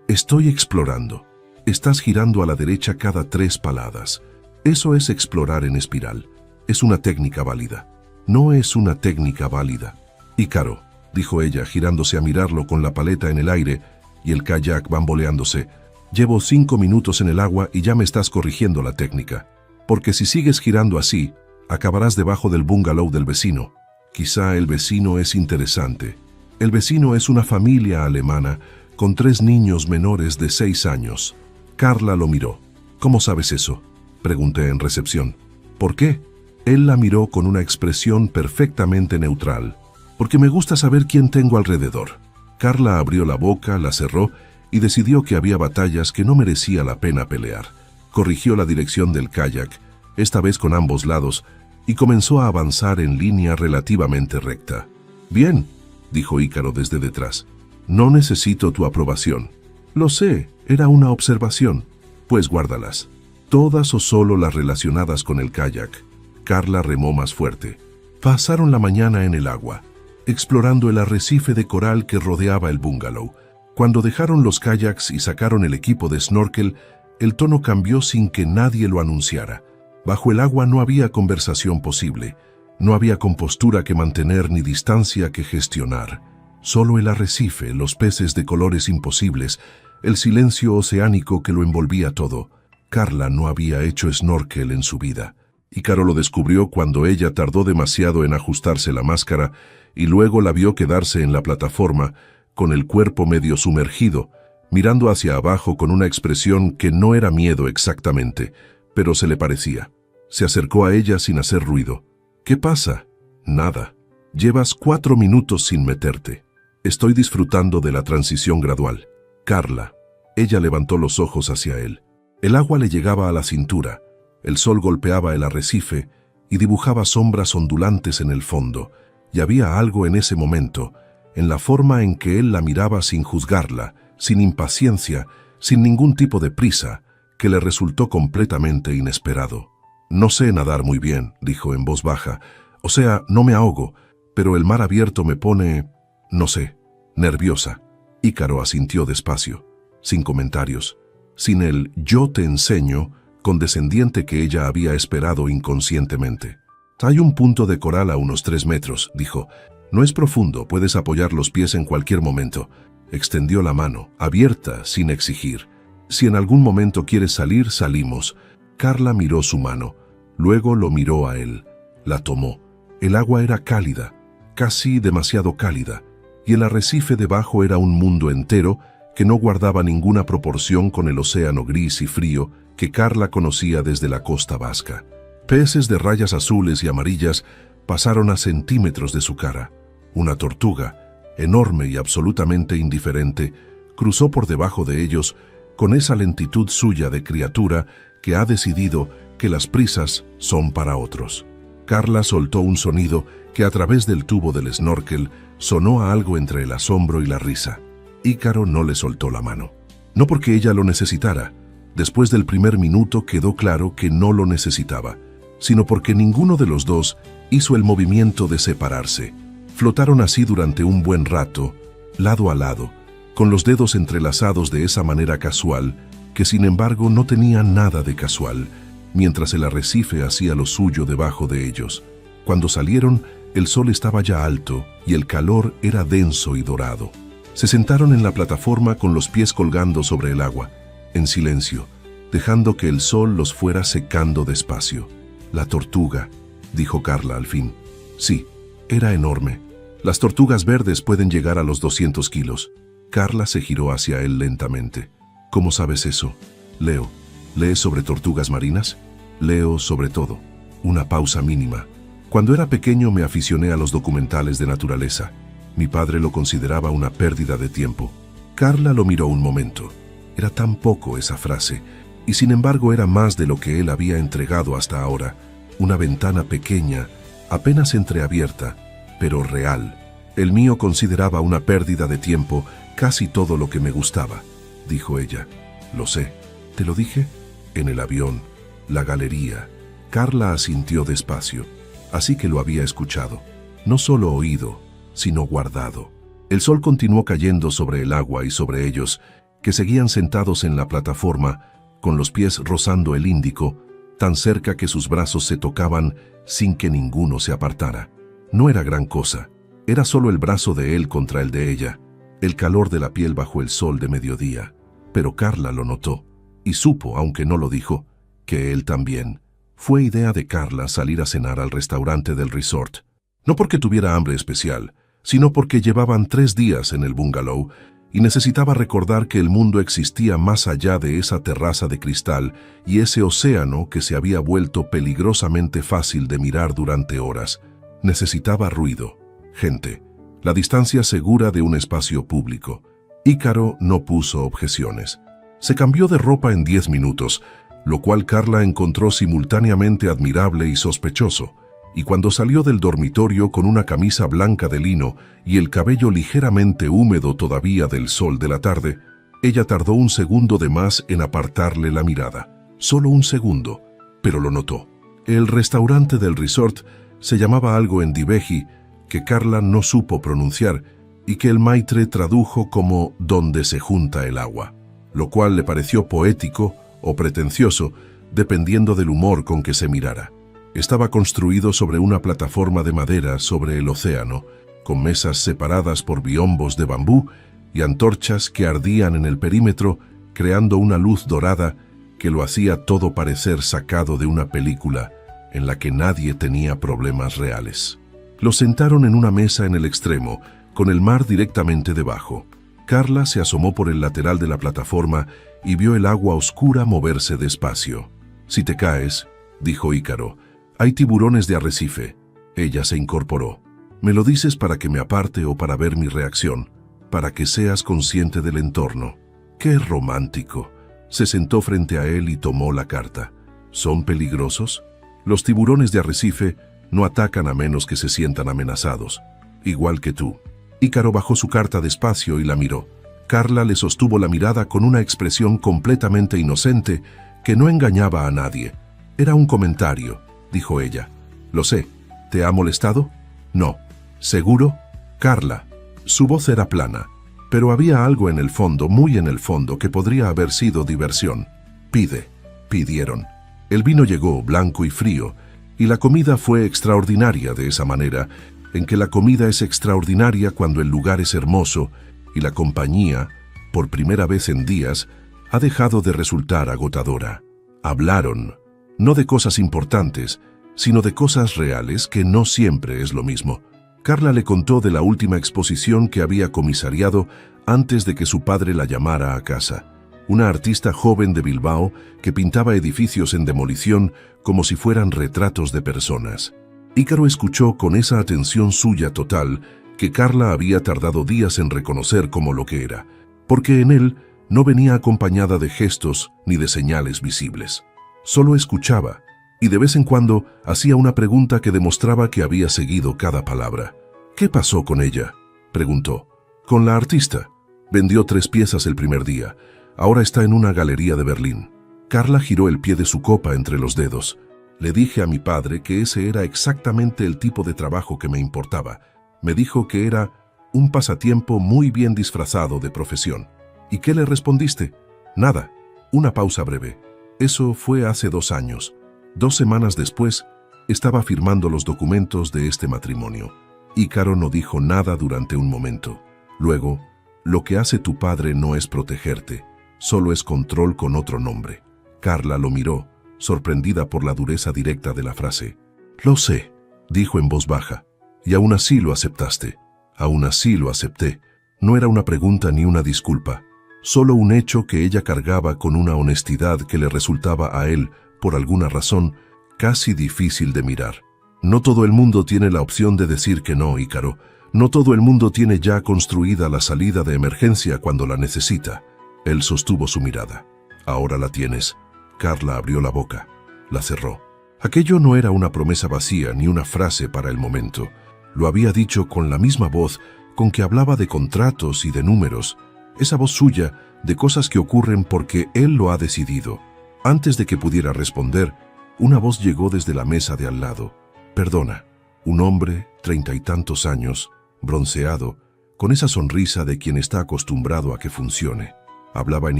«Estoy explorando. Estás girando a la derecha cada 3 paladas. Eso es explorar en espiral. Es una técnica válida». «No es una técnica válida». «Ícaro», dijo ella, girándose a mirarlo con la paleta en el aire y el kayak bamboleándose, «llevo 5 minutos en el agua y ya me estás corrigiendo la técnica. Porque si sigues girando así, acabarás debajo del bungalow del vecino». «Quizá el vecino es interesante. El vecino es una familia alemana con 3 niños menores de 6 años». Carla lo miró. «¿Cómo sabes eso?», pregunté en recepción. «¿Por qué?». Él la miró con una expresión perfectamente neutral. «Porque me gusta saber quién tengo alrededor». Carla abrió la boca, la cerró y decidió que había batallas que no merecía la pena pelear. Corrigió la dirección del kayak, esta vez con ambos lados, y comenzó a avanzar en línea relativamente recta. «Bien», dijo Ícaro desde detrás. «No necesito tu aprobación». «Lo sé, era una observación». «Pues guárdalas. Todas o solo las relacionadas con el kayak». Carla remó más fuerte. Pasaron la mañana en el agua, explorando el arrecife de coral que rodeaba el bungalow. Cuando dejaron los kayaks y sacaron el equipo de snorkel, el tono cambió sin que nadie lo anunciara. Bajo el agua no había conversación posible, no había compostura que mantener ni distancia que gestionar. Solo el arrecife, los peces de colores imposibles, el silencio oceánico que lo envolvía todo. Carla no había hecho snorkel en su vida. Ícaro lo descubrió cuando ella tardó demasiado en ajustarse la máscara y luego la vio quedarse en la plataforma, con el cuerpo medio sumergido, mirando hacia abajo con una expresión que no era miedo exactamente, pero se le parecía. Se acercó a ella sin hacer ruido. «¿Qué pasa?». «Nada. Llevas 4 minutos sin meterte. Estoy disfrutando de la transición gradual». «Carla». Ella levantó los ojos hacia él. El agua le llegaba a la cintura. El sol golpeaba el arrecife y dibujaba sombras ondulantes en el fondo, y había algo en ese momento, en la forma en que él la miraba sin juzgarla, sin impaciencia, sin ningún tipo de prisa, que le resultó completamente inesperado. «No sé nadar muy bien», dijo en voz baja. «O sea, no me ahogo, pero el mar abierto me pone, no sé, nerviosa». Ícaro asintió despacio, sin comentarios, sin el «yo te enseño» condescendiente que ella había esperado inconscientemente. «Hay un punto de coral a unos 3 metros», dijo. «No es profundo, puedes apoyar los pies en cualquier momento». Extendió la mano, abierta, sin exigir. «Si en algún momento quieres salir, salimos». Carla miró su mano, luego lo miró a él. La tomó. El agua era cálida, casi demasiado cálida, y el arrecife debajo era un mundo entero que no guardaba ninguna proporción con el océano gris y frío que Carla conocía desde la costa vasca. Peces de rayas azules y amarillas pasaron a centímetros de su cara. Una tortuga, enorme y absolutamente indiferente, cruzó por debajo de ellos con esa lentitud suya de criatura que ha decidido que las prisas son para otros. Carla soltó un sonido que a través del tubo del snorkel sonó a algo entre el asombro y la risa. Ícaro no le soltó la mano. No porque ella lo necesitara. Después del primer minuto quedó claro que no lo necesitaba, sino porque ninguno de los dos hizo el movimiento de separarse. Flotaron así durante un buen rato, lado a lado, con los dedos entrelazados de esa manera casual, que sin embargo no tenía nada de casual, mientras el arrecife hacía lo suyo debajo de ellos. Cuando salieron, el sol estaba ya alto y el calor era denso y dorado. Se sentaron en la plataforma con los pies colgando sobre el agua, en silencio, dejando que el sol los fuera secando despacio. «La tortuga», dijo Carla al fin. Sí, era enorme. Las tortugas verdes pueden llegar a los 200 kilos. Carla se giró hacia él lentamente. «¿Cómo sabes eso?» «Leo». «¿Lees sobre tortugas marinas?» «Leo sobre todo». Una pausa mínima. «Cuando era pequeño me aficioné a los documentales de naturaleza. Mi padre lo consideraba una pérdida de tiempo». Carla lo miró un momento. Era tan poco esa frase, y sin embargo era más de lo que él había entregado hasta ahora. Una ventana pequeña, apenas entreabierta, pero real. «El mío consideraba una pérdida de tiempo casi todo lo que me gustaba», dijo ella. «Lo sé. ¿Te lo dije?» «En el avión, la galería». Carla asintió despacio. Así que lo había escuchado. No solo oído, sino guardado. El sol continuó cayendo sobre el agua y sobre ellos, que seguían sentados en la plataforma, con los pies rozando el Índico, tan cerca que sus brazos se tocaban sin que ninguno se apartara. No era gran cosa. Era solo el brazo de él contra el de ella, el calor de la piel bajo el sol de mediodía. Pero Carla lo notó, y supo, aunque no lo dijo, que él también. Fue idea de Carla salir a cenar al restaurante del resort. No porque tuviera hambre especial, sino porque llevaban 3 días en el bungalow y necesitaba recordar que el mundo existía más allá de esa terraza de cristal y ese océano que se había vuelto peligrosamente fácil de mirar durante horas. Necesitaba ruido, gente, la distancia segura de un espacio público. Ícaro no puso objeciones. Se cambió de ropa en 10 minutos, lo cual Carla encontró simultáneamente admirable y sospechoso, y cuando salió del dormitorio con una camisa blanca de lino y el cabello ligeramente húmedo todavía del sol de la tarde, ella tardó un segundo de más en apartarle la mirada. Solo un segundo, pero lo notó. El restaurante del resort se llamaba algo en Diveji que Carla no supo pronunciar y que el maitre tradujo como «donde se junta el agua», lo cual le pareció poético o pretencioso, dependiendo del humor con que se mirara. Estaba construido sobre una plataforma de madera sobre el océano, con mesas separadas por biombos de bambú y antorchas que ardían en el perímetro, creando una luz dorada que lo hacía todo parecer sacado de una película en la que nadie tenía problemas reales. Lo sentaron en una mesa en el extremo, con el mar directamente debajo. Carla se asomó por el lateral de la plataforma y vio el agua oscura moverse despacio. «Si te caes», dijo Ícaro, «hay tiburones de arrecife». Ella se incorporó. «¿Me lo dices para que me aparte o para ver mi reacción? Para que seas consciente del entorno». «¡Qué romántico!». Se sentó frente a él y tomó la carta. «¿Son peligrosos?» «Los tiburones de arrecife no atacan a menos que se sientan amenazados. Igual que tú». Ícaro bajó su carta despacio y la miró. Carla le sostuvo la mirada con una expresión completamente inocente que no engañaba a nadie. «Era un comentario», dijo ella. «Lo sé. ¿Te ha molestado?» «No». «¿Seguro?» «Carla». Su voz era plana, pero había algo en el fondo, muy en el fondo, que podría haber sido diversión. «Pide». Pidieron. El vino llegó, blanco y frío, y la comida fue extraordinaria de esa manera, en que la comida es extraordinaria cuando el lugar es hermoso y la compañía, por primera vez en días, ha dejado de resultar agotadora. Hablaron, no de cosas importantes, sino de cosas reales, que no siempre es lo mismo. Carla le contó de la última exposición que había comisariado antes de que su padre la llamara a casa. Una artista joven de Bilbao que pintaba edificios en demolición como si fueran retratos de personas. Ícaro escuchó con esa atención suya total que Carla había tardado días en reconocer como lo que era, porque en él no venía acompañada de gestos ni de señales visibles. Solo escuchaba, y de vez en cuando hacía una pregunta que demostraba que había seguido cada palabra. «¿Qué pasó con ella?», preguntó. «Con la artista. Vendió 3 piezas el primer día. Ahora está en una galería de Berlín». Carla giró el pie de su copa entre los dedos. «Le dije a mi padre que ese era exactamente el tipo de trabajo que me importaba. Me dijo que era un pasatiempo muy bien disfrazado de profesión». «¿Y qué le respondiste?» «Nada». Una pausa breve. «Eso fue hace 2 años». 2 semanas después, estaba firmando los documentos de este matrimonio. Ícaro no dijo nada durante un momento. Luego, lo que hace tu padre no es protegerte, solo es control con otro nombre. Carla lo miró, sorprendida por la dureza directa de la frase. Lo sé, dijo en voz baja, y aún así lo aceptaste. Aún así lo acepté. No era una pregunta ni una disculpa, solo un hecho que ella cargaba con una honestidad que le resultaba a él, por alguna razón, casi difícil de mirar. No todo el mundo tiene la opción de decir que no, Ícaro. No todo el mundo tiene ya construida la salida de emergencia cuando la necesita. Él sostuvo su mirada. Ahora la tienes. Carla abrió la boca. La cerró. Aquello no era una promesa vacía ni una frase para el momento. Lo había dicho con la misma voz con que hablaba de contratos y de números. Esa voz suya de cosas que ocurren porque él lo ha decidido. Antes de que pudiera responder, una voz llegó desde la mesa de al lado. Perdona. Un hombre, 30 y tantos años, bronceado, con esa sonrisa de quien está acostumbrado a que funcione. Hablaba en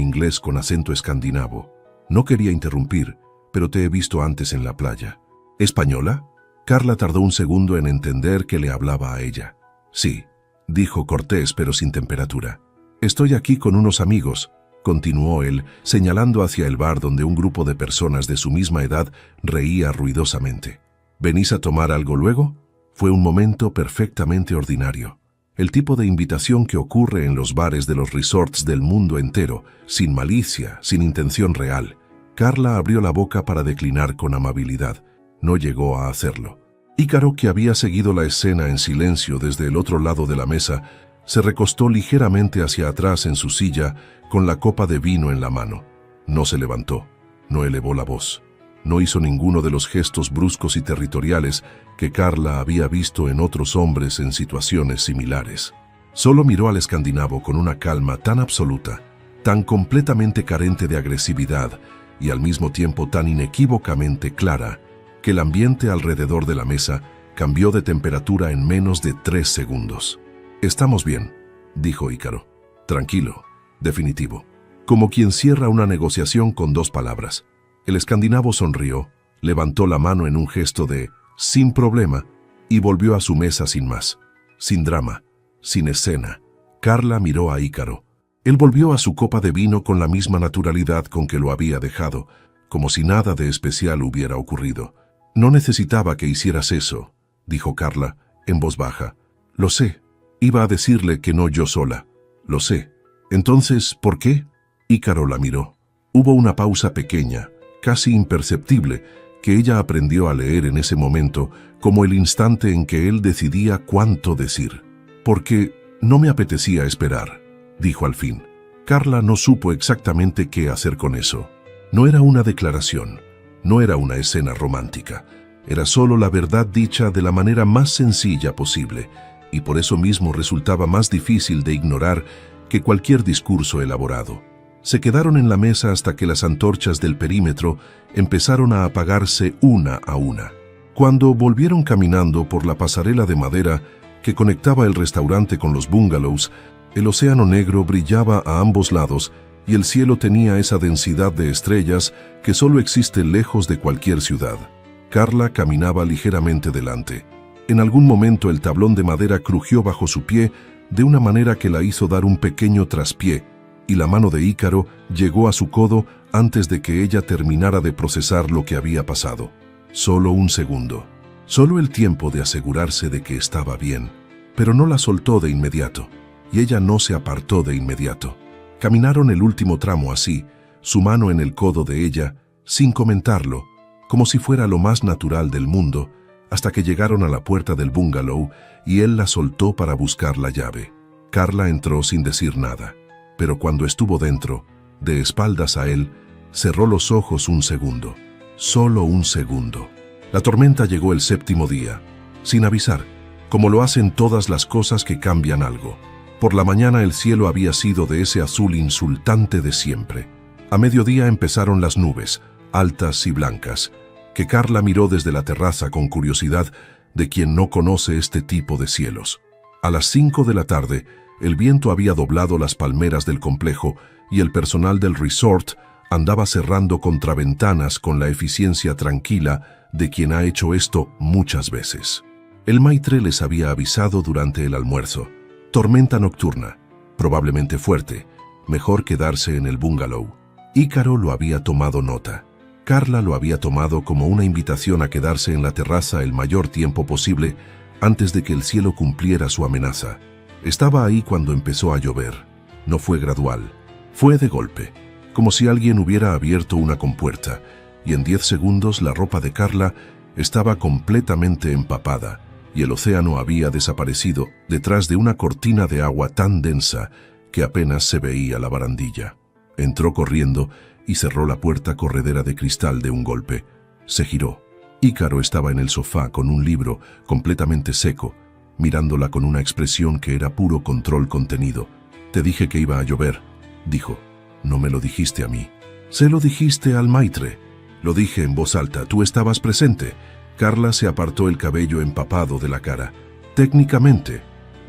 inglés con acento escandinavo. No quería interrumpir, pero te he visto antes en la playa. ¿Española? Carla tardó un segundo en entender que le hablaba a ella. Sí, dijo cortés pero sin temperatura. Estoy aquí con unos amigos, continuó él, señalando hacia el bar donde un grupo de personas de su misma edad reía ruidosamente. ¿Venís a tomar algo luego? Fue un momento perfectamente ordinario. El tipo de invitación que ocurre en los bares de los resorts del mundo entero, sin malicia, sin intención real. Carla abrió la boca para declinar con amabilidad. No llegó a hacerlo. Ícaro, que había seguido la escena en silencio desde el otro lado de la mesa, se recostó ligeramente hacia atrás en su silla con la copa de vino en la mano. No se levantó, no elevó la voz. No hizo ninguno de los gestos bruscos y territoriales que Carla había visto en otros hombres en situaciones similares. Solo miró al escandinavo con una calma tan absoluta, tan completamente carente de agresividad y al mismo tiempo tan inequívocamente clara, que el ambiente alrededor de la mesa cambió de temperatura en menos de 3 segundos. «Estamos bien», dijo Ícaro. «Tranquilo, definitivo». Como quien cierra una negociación con 2 palabras. El escandinavo sonrió, levantó la mano en un gesto de «sin problema» y volvió a su mesa sin más. Sin drama, sin escena. Carla miró a Ícaro. Él volvió a su copa de vino con la misma naturalidad con que lo había dejado, como si nada de especial hubiera ocurrido. «No necesitaba que hicieras eso», dijo Carla, en voz baja. «Lo sé. Iba a decirle que no yo sola. Lo sé. Entonces, ¿por qué?» Ícaro la miró. Hubo una pausa pequeña, casi imperceptible, que ella aprendió a leer en ese momento como el instante en que él decidía cuánto decir. «Porque no me apetecía esperar», dijo al fin. Carla no supo exactamente qué hacer con eso. No era una declaración, no era una escena romántica, era solo la verdad dicha de la manera más sencilla posible, y por eso mismo resultaba más difícil de ignorar que cualquier discurso elaborado. Se quedaron en la mesa hasta que las antorchas del perímetro empezaron a apagarse una a una. Cuando volvieron caminando por la pasarela de madera que conectaba el restaurante con los bungalows, el océano negro brillaba a ambos lados y el cielo tenía esa densidad de estrellas que solo existe lejos de cualquier ciudad. Carla caminaba ligeramente delante. En algún momento el tablón de madera crujió bajo su pie de una manera que la hizo dar un pequeño traspié, y la mano de Ícaro llegó a su codo antes de que ella terminara de procesar lo que había pasado. Solo un segundo. Solo el tiempo de asegurarse de que estaba bien. Pero no la soltó de inmediato, y ella no se apartó de inmediato. Caminaron el último tramo así, su mano en el codo de ella, sin comentarlo, como si fuera lo más natural del mundo, hasta que llegaron a la puerta del bungalow y él la soltó para buscar la llave. Carla entró sin decir nada, pero cuando estuvo dentro, de espaldas a él, cerró los ojos un segundo. Solo un segundo. La tormenta llegó el 7º día, sin avisar, como lo hacen todas las cosas que cambian algo. Por la mañana el cielo había sido de ese azul insultante de siempre. A mediodía empezaron las nubes, altas y blancas, que Carla miró desde la terraza con curiosidad de quien no conoce este tipo de cielos. A las 5 de la tarde, el viento había doblado las palmeras del complejo y el personal del resort Andaba cerrando contraventanas con la eficiencia tranquila de quien ha hecho esto muchas veces. El maitre les había avisado durante el almuerzo. Tormenta nocturna, probablemente fuerte, mejor quedarse en el bungalow. Ícaro lo había tomado nota. Carla lo había tomado como una invitación a quedarse en la terraza el mayor tiempo posible antes de que el cielo cumpliera su amenaza. Estaba ahí cuando empezó a llover. No fue gradual, fue de golpe, como si alguien hubiera abierto una compuerta, y en 10 segundos la ropa de Carla estaba completamente empapada, y el océano había desaparecido detrás de una cortina de agua tan densa que apenas se veía la barandilla. Entró corriendo y cerró la puerta corredera de cristal de un golpe. Se giró. Ícaro estaba en el sofá con un libro completamente seco, mirándola con una expresión que era puro control contenido. «Te dije que iba a llover», dijo. «No me lo dijiste a mí». «Se lo dijiste al maitre». «Lo dije en voz alta, tú estabas presente». Carla se apartó el cabello empapado de la cara. «Técnicamente»,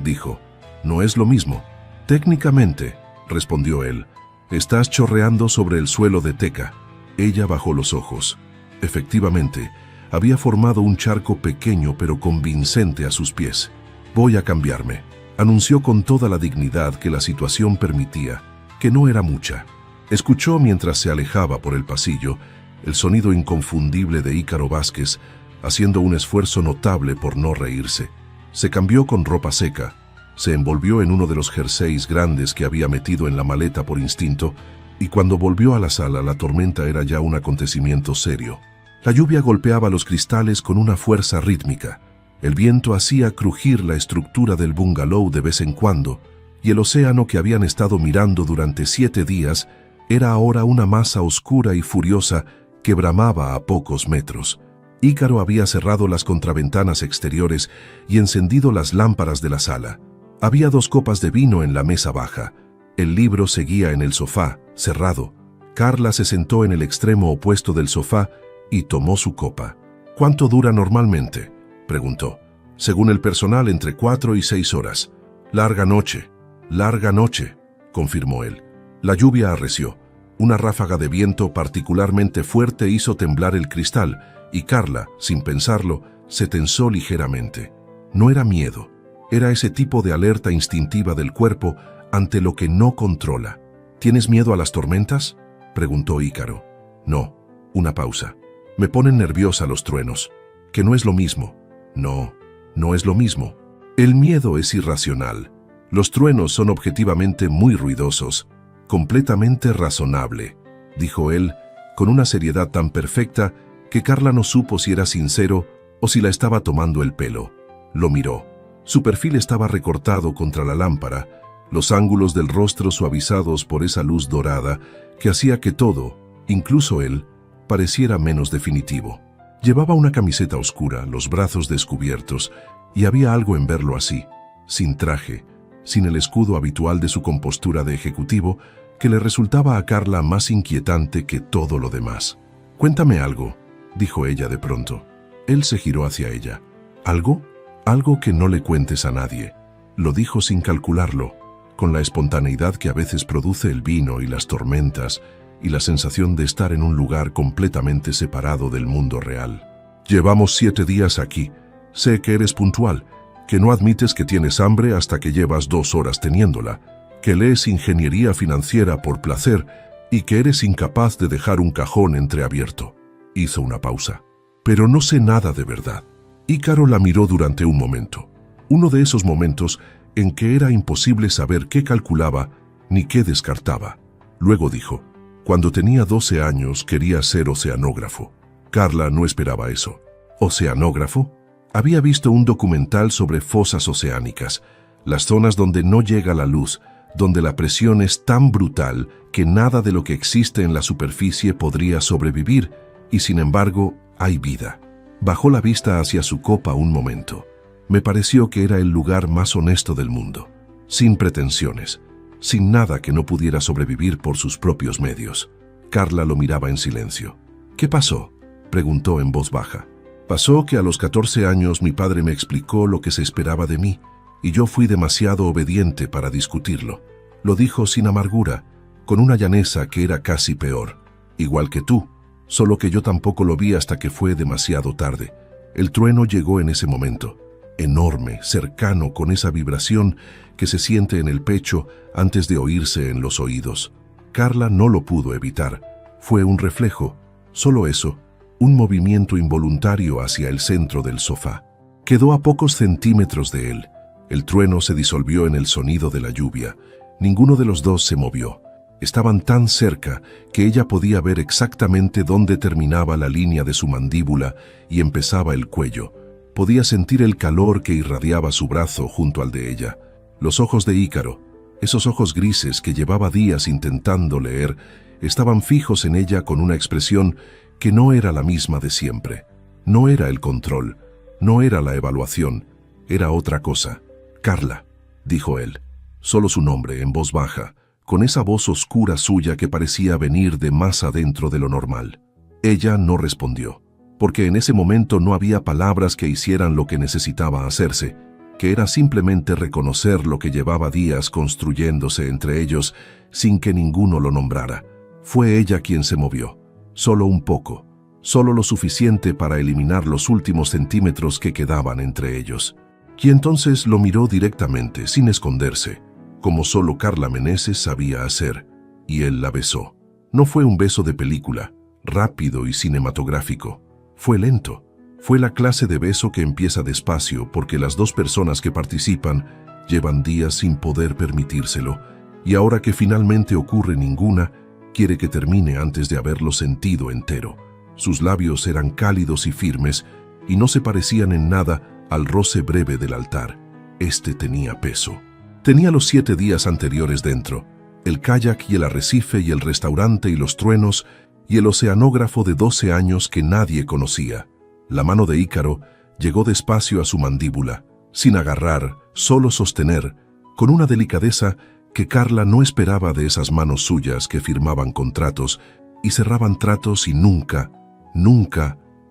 dijo. «No es lo mismo». «Técnicamente», respondió él. «Estás chorreando sobre el suelo de teca». Ella bajó los ojos. Efectivamente, había formado un charco pequeño pero convincente a sus pies. «Voy a cambiarme», anunció con toda la dignidad que la situación permitía, que no era mucha. Escuchó mientras se alejaba por el pasillo el sonido inconfundible de Ícaro Vázquez, haciendo un esfuerzo notable por no reírse. Se cambió con ropa seca, se envolvió en uno de los jerseys grandes que había metido en la maleta por instinto, y cuando volvió a la sala la tormenta era ya un acontecimiento serio. La lluvia golpeaba los cristales con una fuerza rítmica. El viento hacía crujir la estructura del bungalow de vez en cuando, y el océano que habían estado mirando durante 7 días era ahora una masa oscura y furiosa que bramaba a pocos metros. Ícaro había cerrado las contraventanas exteriores y encendido las lámparas de la sala. Había 2 copas de vino en la mesa baja. El libro seguía en el sofá, cerrado. Carla se sentó en el extremo opuesto del sofá y tomó su copa. «¿Cuánto dura normalmente?», preguntó. «Según el personal, entre 4 y 6 horas. Larga noche», confirmó él. La lluvia arreció. Una ráfaga de viento particularmente fuerte hizo temblar el cristal, y Carla, sin pensarlo, se tensó ligeramente. No era miedo, era ese tipo de alerta instintiva del cuerpo ante lo que no controla. «¿Tienes miedo a las tormentas?», preguntó Ícaro. «No». Una pausa. «Me ponen nerviosa los truenos». «Que no es lo mismo». «No, no es lo mismo. El miedo es irracional. Los truenos son objetivamente muy ruidosos, completamente razonable», dijo él, con una seriedad tan perfecta que Carla no supo si era sincero o si la estaba tomando el pelo. Lo miró. Su perfil estaba recortado contra la lámpara, los ángulos del rostro suavizados por esa luz dorada que hacía que todo, incluso él, pareciera menos definitivo. Llevaba una camiseta oscura, los brazos descubiertos, y había algo en verlo así, sin traje, sin el escudo habitual de su compostura de ejecutivo, que le resultaba a Carla más inquietante que todo lo demás. «Cuéntame algo», dijo ella de pronto. Él se giró hacia ella. «¿Algo? Algo que no le cuentes a nadie», lo dijo sin calcularlo, con la espontaneidad que a veces produce el vino y las tormentas y la sensación de estar en un lugar completamente separado del mundo real. «Llevamos 7 días aquí. Sé que eres puntual, que no admites que tienes hambre hasta que llevas 2 horas teniéndola, que lees ingeniería financiera por placer y que eres incapaz de dejar un cajón entreabierto». Hizo una pausa. «Pero no sé nada de verdad». Ícaro la miró durante un momento. Uno de esos momentos en que era imposible saber qué calculaba ni qué descartaba. Luego dijo: «Cuando tenía 12 años quería ser oceanógrafo». Carla no esperaba eso. ¿Oceanógrafo? Había visto un documental sobre fosas oceánicas, las zonas donde no llega la luz, donde la presión es tan brutal que nada de lo que existe en la superficie podría sobrevivir, y sin embargo hay vida. Bajó la vista hacia su copa un momento. Me pareció que era el lugar más honesto del mundo, sin pretensiones, sin nada que no pudiera sobrevivir por sus propios medios. Carla lo miraba en silencio. «¿Qué pasó?», preguntó en voz baja. «Pasó que a los 14 años mi padre me explicó lo que se esperaba de mí, y yo fui demasiado obediente para discutirlo». Lo dijo sin amargura, con una llaneza que era casi peor. igual que tú, solo que yo tampoco lo vi hasta que fue demasiado tarde. El trueno llegó en ese momento, enorme, cercano, con esa vibración que se siente en el pecho antes de oírse en los oídos. Carla no lo pudo evitar. Fue un reflejo, solo eso, un movimiento involuntario hacia el centro del sofá. Quedó a pocos centímetros de él. El trueno se disolvió en el sonido de la lluvia. Ninguno de los dos se movió. Estaban tan cerca que ella podía ver exactamente dónde terminaba la línea de su mandíbula y empezaba el cuello. Podía sentir el calor que irradiaba su brazo junto al de ella. Los ojos de Ícaro, esos ojos grises que llevaba días intentando leer, estaban fijos en ella con una expresión que no era la misma de siempre. No era el control, no era la evaluación, era otra cosa. «Carla», dijo él, solo su nombre en voz baja, con esa voz oscura suya que parecía venir de más adentro de lo normal. Ella no respondió, porque en ese momento no había palabras que hicieran lo que necesitaba hacerse, que era simplemente reconocer lo que llevaba días construyéndose entre ellos sin que ninguno lo nombrara. Fue ella quien se movió, solo un poco, solo lo suficiente para eliminar los últimos centímetros que quedaban entre ellos. Y entonces lo miró directamente, sin esconderse, como solo Carla Meneses sabía hacer, y él la besó. No fue un beso de película, rápido y cinematográfico. Fue lento. Fue la clase de beso que empieza despacio porque las dos personas que participan llevan días sin poder permitírselo, y ahora que finalmente ocurre ninguna, quiere que termine antes de haberlo sentido entero. Sus labios eran cálidos y firmes, y no se parecían en nada al roce breve del altar. Este tenía peso. Tenía los 7 días anteriores dentro, el kayak y el arrecife y el restaurante y los truenos y el oceanógrafo de 12 años que nadie conocía. La mano de Ícaro llegó despacio a su mandíbula, sin agarrar, solo sostener, con una delicadeza que Carla no esperaba de esas manos suyas que firmaban contratos y cerraban tratos y nunca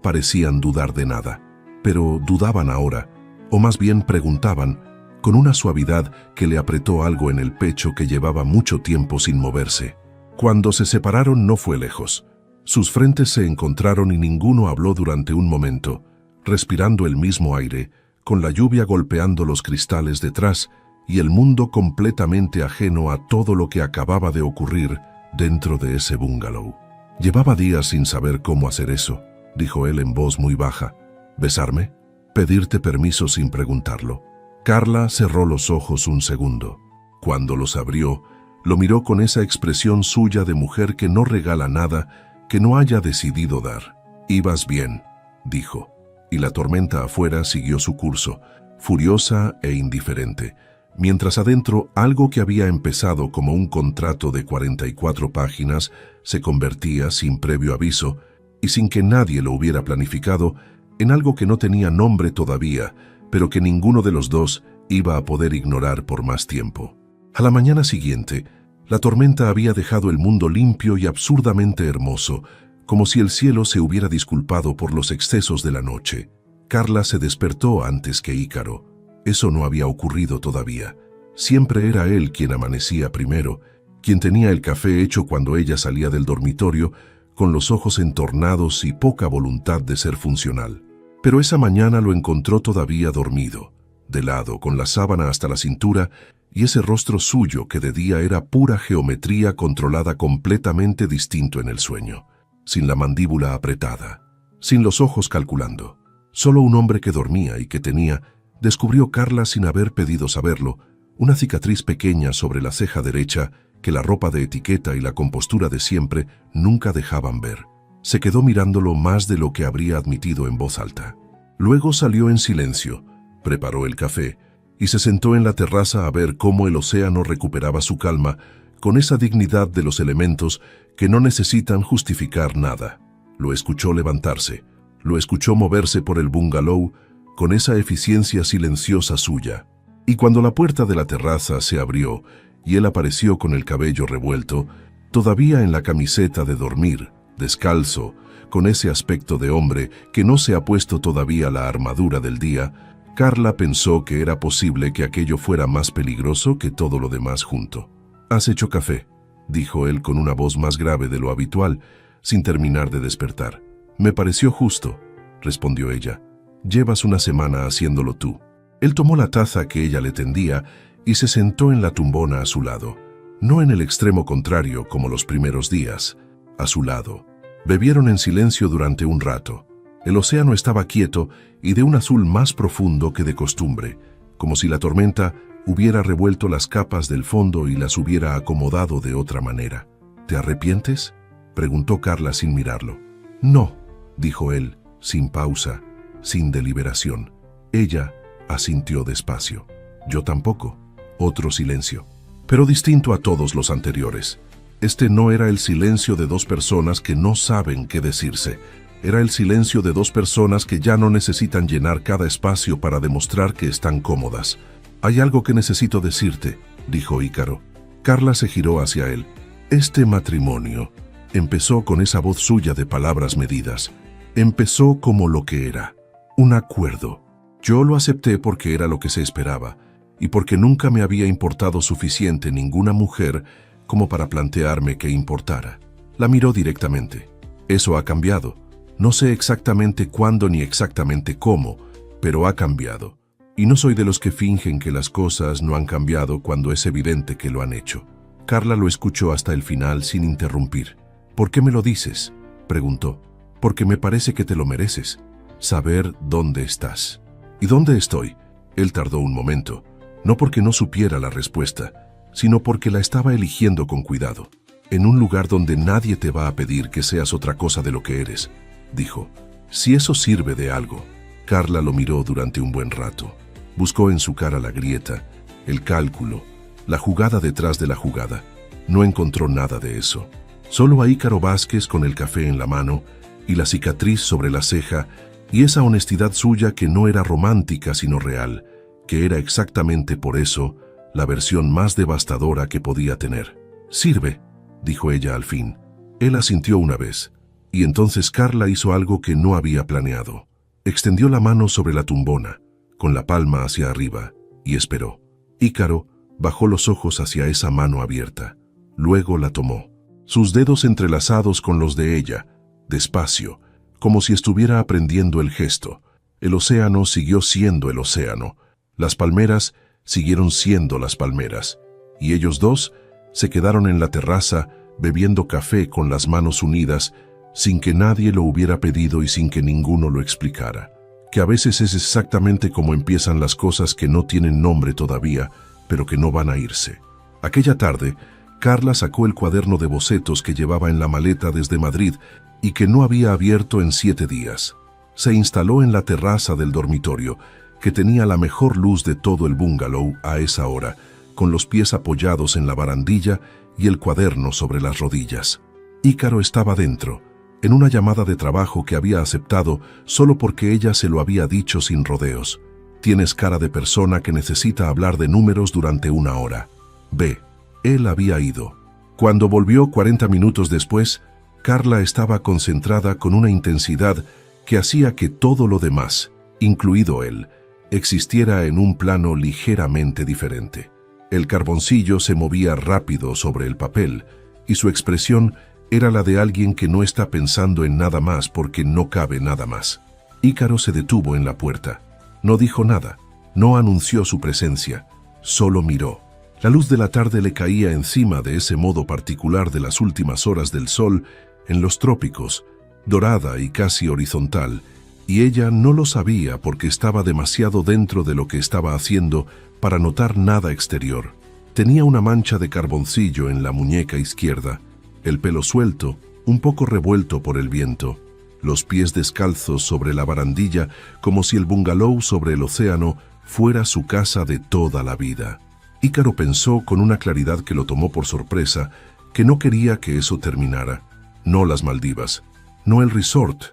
parecían dudar de nada. Pero dudaban ahora, o más bien preguntaban, con una suavidad que le apretó algo en el pecho que llevaba mucho tiempo sin moverse. Cuando se separaron no fue lejos. Sus frentes se encontraron y ninguno habló durante un momento, respirando el mismo aire, con la lluvia golpeando los cristales detrás y el mundo completamente ajeno a todo lo que acababa de ocurrir dentro de ese bungalow. «Llevaba días sin saber cómo hacer eso», dijo él en voz muy baja. «¿Besarme? ¿Pedirte permiso sin preguntarlo?» Carla cerró los ojos un segundo. Cuando los abrió, lo miró con esa expresión suya de mujer que no regala nada que no haya decidido dar. «Ibas bien», dijo, y la tormenta afuera siguió su curso, furiosa e indiferente, mientras adentro algo que había empezado como un contrato de 44 páginas se convertía, sin previo aviso y sin que nadie lo hubiera planificado, en algo que no tenía nombre todavía, pero que ninguno de los dos iba a poder ignorar por más tiempo. A la mañana siguiente, la tormenta había dejado el mundo limpio y absurdamente hermoso, como si el cielo se hubiera disculpado por los excesos de la noche. Carla se despertó antes que Ícaro. Eso no había ocurrido todavía. Siempre era él quien amanecía primero, quien tenía el café hecho cuando ella salía del dormitorio, con los ojos entornados y poca voluntad de ser funcional. Pero esa mañana lo encontró todavía dormido, de lado, con la sábana hasta la cintura, y ese rostro suyo que de día era pura geometría controlada completamente distinto en el sueño, sin la mandíbula apretada, sin los ojos calculando. Solo un hombre que dormía y que tenía, descubrió Carla sin haber pedido saberlo, una cicatriz pequeña sobre la ceja derecha que la ropa de etiqueta y la compostura de siempre nunca dejaban ver. Se quedó mirándolo más de lo que habría admitido en voz alta. Luego salió en silencio, preparó el café y se sentó en la terraza a ver cómo el océano recuperaba su calma con esa dignidad de los elementos que no necesitan justificar nada. Lo escuchó levantarse, lo escuchó moverse por el bungalow con esa eficiencia silenciosa suya. Y cuando la puerta de la terraza se abrió y él apareció con el cabello revuelto, todavía en la camiseta de dormir, descalzo, con ese aspecto de hombre que no se ha puesto todavía la armadura del día, Carla pensó que era posible que aquello fuera más peligroso que todo lo demás junto. «¿Has hecho café?», dijo él con una voz más grave de lo habitual, sin terminar de despertar. «Me pareció justo», respondió ella. «Llevas una semana haciéndolo tú». Él tomó la taza que ella le tendía y se sentó en la tumbona a su lado. No en el extremo contrario como los primeros días, a su lado. Bebieron en silencio durante un rato. El océano estaba quieto y de un azul más profundo que de costumbre, como si la tormenta hubiera revuelto las capas del fondo y las hubiera acomodado de otra manera. «¿Te arrepientes?», preguntó Carla sin mirarlo. «No», dijo él, sin pausa, sin deliberación. Ella asintió despacio. «Yo tampoco». Otro silencio, pero distinto a todos los anteriores. Este no era el silencio de dos personas que no saben qué decirse. Era el silencio de dos personas que ya no necesitan llenar cada espacio para demostrar que están cómodas. «Hay algo que necesito decirte», dijo Ícaro. Carla se giró hacia él. «Este matrimonio», empezó con esa voz suya de palabras medidas. «Empezó como lo que era, un acuerdo. Yo lo acepté porque era lo que se esperaba, y porque nunca me había importado suficiente ninguna mujer como para plantearme que importara». La miró directamente. «Eso ha cambiado. No sé exactamente cuándo ni exactamente cómo, pero ha cambiado. Y no soy de los que fingen que las cosas no han cambiado cuando es evidente que lo han hecho». Carla lo escuchó hasta el final sin interrumpir. «¿Por qué me lo dices?», preguntó. «Porque me parece que te lo mereces. Saber dónde estás». «¿Y dónde estoy?». Él tardó un momento. No porque no supiera la respuesta, sino porque la estaba eligiendo con cuidado. «En un lugar donde nadie te va a pedir que seas otra cosa de lo que eres», dijo. «Si eso sirve de algo». Carla lo miró durante un buen rato. Buscó en su cara la grieta, el cálculo, la jugada detrás de la jugada. No encontró nada de eso. Solo a Ícaro Vázquez con el café en la mano y la cicatriz sobre la ceja y esa honestidad suya que no era romántica sino real, que era exactamente por eso la versión más devastadora que podía tener. «Sirve», dijo ella al fin. Él asintió una vez, y entonces Carla hizo algo que no había planeado. Extendió la mano sobre la tumbona, con la palma hacia arriba, y esperó. Ícaro bajó los ojos hacia esa mano abierta. Luego la tomó. Sus dedos entrelazados con los de ella, despacio, como si estuviera aprendiendo el gesto. El océano siguió siendo el océano. Las palmeras siguieron siendo las palmeras. Y ellos dos se quedaron en la terraza bebiendo café con las manos unidas, sin que nadie lo hubiera pedido y sin que ninguno lo explicara. Que a veces es exactamente como empiezan las cosas que no tienen nombre todavía, pero que no van a irse. Aquella tarde, Carla sacó el cuaderno de bocetos que llevaba en la maleta desde Madrid y que no había abierto en 7 días. Se instaló en la terraza del dormitorio, que tenía la mejor luz de todo el bungalow a esa hora, con los pies apoyados en la barandilla y el cuaderno sobre las rodillas. Ícaro estaba dentro, en una llamada de trabajo que había aceptado solo porque ella se lo había dicho sin rodeos. «Tienes cara de persona que necesita hablar de números durante 1 hora. Ve». Él había ido. Cuando volvió 40 minutos después, Carla estaba concentrada con una intensidad que hacía que todo lo demás, incluido él, existiera en un plano ligeramente diferente. El carboncillo se movía rápido sobre el papel y su expresión era la de alguien que no está pensando en nada más porque no cabe nada más. Ícaro se detuvo en la puerta. No dijo nada, no anunció su presencia, solo miró. La luz de la tarde le caía encima de ese modo particular de las últimas horas del sol en los trópicos, dorada y casi horizontal, y ella no lo sabía porque estaba demasiado dentro de lo que estaba haciendo para notar nada exterior. Tenía una mancha de carboncillo en la muñeca izquierda, el pelo suelto, un poco revuelto por el viento, los pies descalzos sobre la barandilla como si el bungalow sobre el océano fuera su casa de toda la vida. Ícaro pensó con una claridad que lo tomó por sorpresa que no quería que eso terminara. No las Maldivas, no el resort,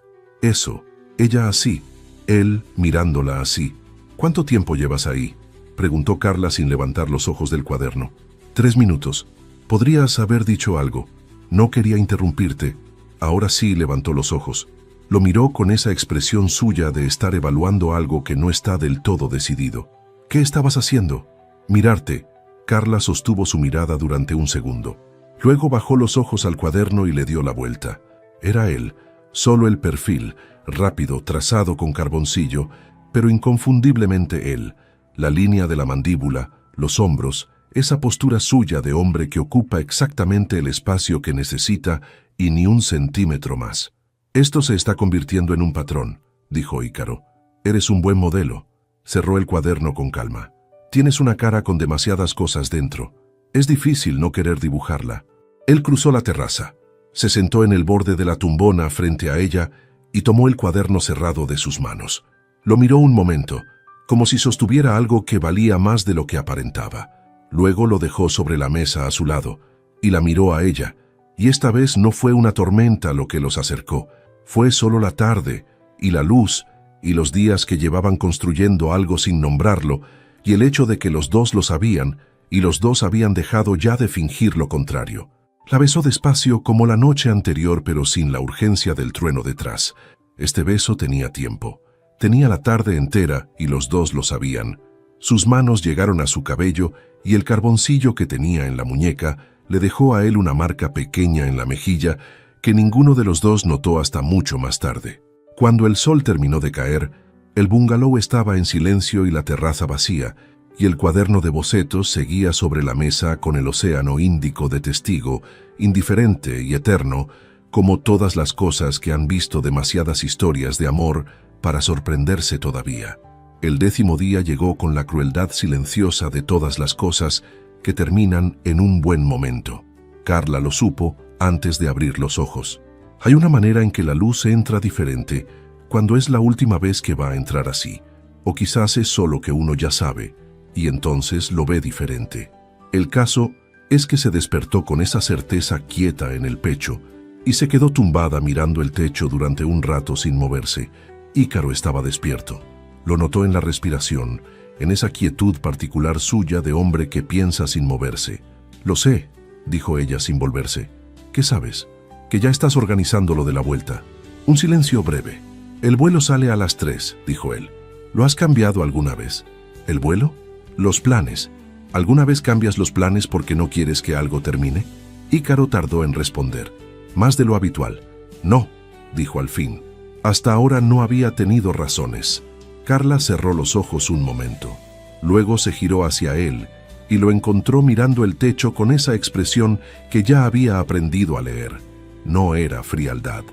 eso, ella así, él mirándola así. «¿Cuánto tiempo llevas ahí?», preguntó Carla sin levantar los ojos del cuaderno. 3 minutos. Podrías haber dicho algo. No quería interrumpirte. Ahora sí levantó los ojos. Lo miró con esa expresión suya de estar evaluando algo que no está del todo decidido. «¿Qué estabas haciendo?». «Mirarte». Carla sostuvo su mirada durante un segundo. Luego bajó los ojos al cuaderno y le dio la vuelta. Era él, solo el perfil, rápido, trazado con carboncillo, pero inconfundiblemente él. La línea de la mandíbula, los hombros, esa postura suya de hombre que ocupa exactamente el espacio que necesita y ni un centímetro más. Esto se está convirtiendo en un patrón, dijo Ícaro. Eres un buen modelo. Cerró el cuaderno con calma. Tienes una cara con demasiadas cosas dentro. Es difícil no querer dibujarla. Él cruzó la terraza. Se sentó en el borde de la tumbona frente a ella y tomó el cuaderno cerrado de sus manos. Lo miró un momento, como si sostuviera algo que valía más de lo que aparentaba. Luego lo dejó sobre la mesa a su lado y la miró a ella. Y esta vez no fue una tormenta lo que los acercó. Fue solo la tarde y la luz y los días que llevaban construyendo algo sin nombrarlo y el hecho de que los dos lo sabían y los dos habían dejado ya de fingir lo contrario. La besó despacio como la noche anterior, pero sin la urgencia del trueno detrás. Este beso tenía tiempo. Tenía la tarde entera y los dos lo sabían. Sus manos llegaron a su cabello y el carboncillo que tenía en la muñeca le dejó a él una marca pequeña en la mejilla que ninguno de los dos notó hasta mucho más tarde. Cuando el sol terminó de caer, el bungalow estaba en silencio y la terraza vacía, y el cuaderno de bocetos seguía sobre la mesa con el océano Índico de testigo, indiferente y eterno, como todas las cosas que han visto demasiadas historias de amor para sorprenderse todavía. El 10º día llegó con la crueldad silenciosa de todas las cosas que terminan en un buen momento. Carla lo supo antes de abrir los ojos. Hay una manera en que la luz entra diferente cuando es la última vez que va a entrar así, o quizás es solo que uno ya sabe, y entonces lo ve diferente. El caso es que se despertó con esa certeza quieta en el pecho y se quedó tumbada mirando el techo durante un rato sin moverse. Ícaro estaba despierto. Lo notó en la respiración, en esa quietud particular suya de hombre que piensa sin moverse. «Lo sé», dijo ella sin volverse. «¿Qué sabes?» «Que ya estás organizando lo de la vuelta». Un silencio breve. «El vuelo sale a las 3», dijo él. «¿Lo has cambiado alguna vez?» «¿El vuelo?» «Los planes. ¿Alguna vez cambias los planes porque no quieres que algo termine?» Ícaro tardó en responder. «Más de lo habitual». «No», dijo al fin. Hasta ahora no había tenido razones. Carla cerró los ojos un momento. Luego se giró hacia él y lo encontró mirando el techo con esa expresión que ya había aprendido a leer. No era frialdad.